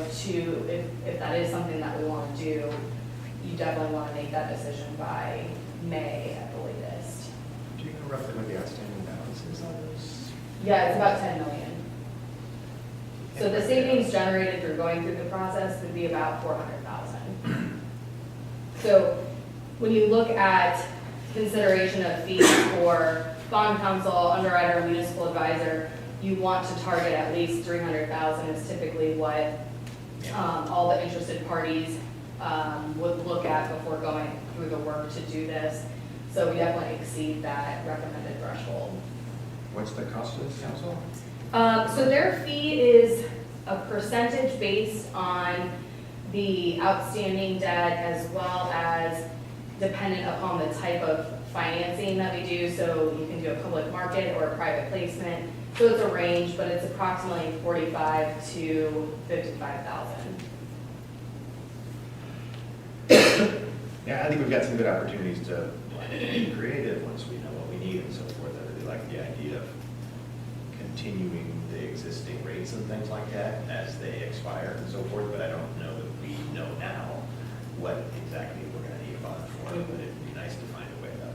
if that is something that we want to do, you definitely want to make that decision by May at the latest. Do you know roughly what the outstanding balance is on those? Yeah, it's about 10 million. So the savings generated through going through the process would be about 400,000. So when you look at consideration of fees for bond counsel, underwriter, municipal advisor, you want to target at least 300,000 is typically what all the interested parties would look at before going through the work to do this. So we definitely exceed that recommended threshold. What's the cost of this council? So their fee is a percentage based on the outstanding debt as well as dependent upon the type of financing that we do. So you can do a public market or a private placement. So it's a range, but it's approximately 45 to 55,000. Yeah, I think we've got some good opportunities to be creative once we know what we need and so forth. I really like the idea of continuing the existing rates and things like that as they expire and so forth, but I don't know that we know now what exactly we're gonna need a bond for, but it'd be nice to find a way to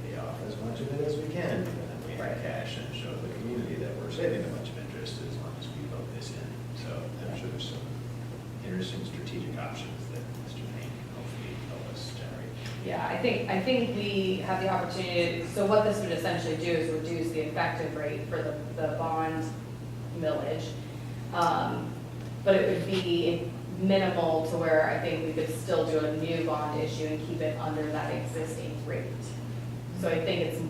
pay off as much of it as we can, and then we have cash and show the community that we're saving a bunch of interest as long as we vote this in. So I'm sure there's some interesting strategic options that Mr. Payne can hopefully help us generate. Yeah, I think we have the opportunity, so what this would essentially do is reduce the effective rate for the bond millage. But it would be minimal to where I think we could still do a new bond issue and keep it under that existing rate. So I think it's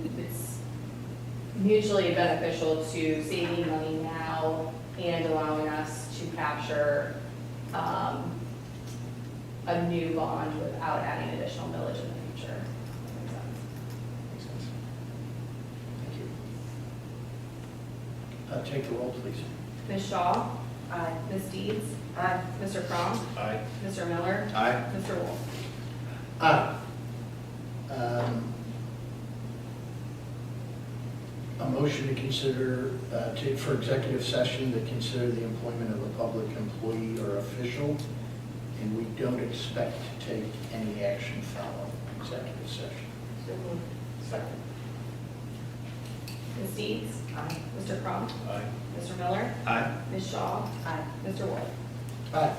mutually beneficial to saving money now and allowing us to capture a new bond without adding additional millage in the future. That makes sense. Makes sense. Thank you. Take the roll, please. Ms. Shaw? Aye. Ms. Deeds? Aye. Mr. Crum? Aye. Mr. Miller? Aye. Mr. Wolf? Aye. A motion to consider, for executive session, to consider the employment of a public employee or official, and we don't expect to take any action following executive session. So moved. Second. Ms. Deeds? Aye. Mr. Crum? Aye. Mr. Miller? Aye. Ms. Shaw? Aye. Mr. Wolf? Aye.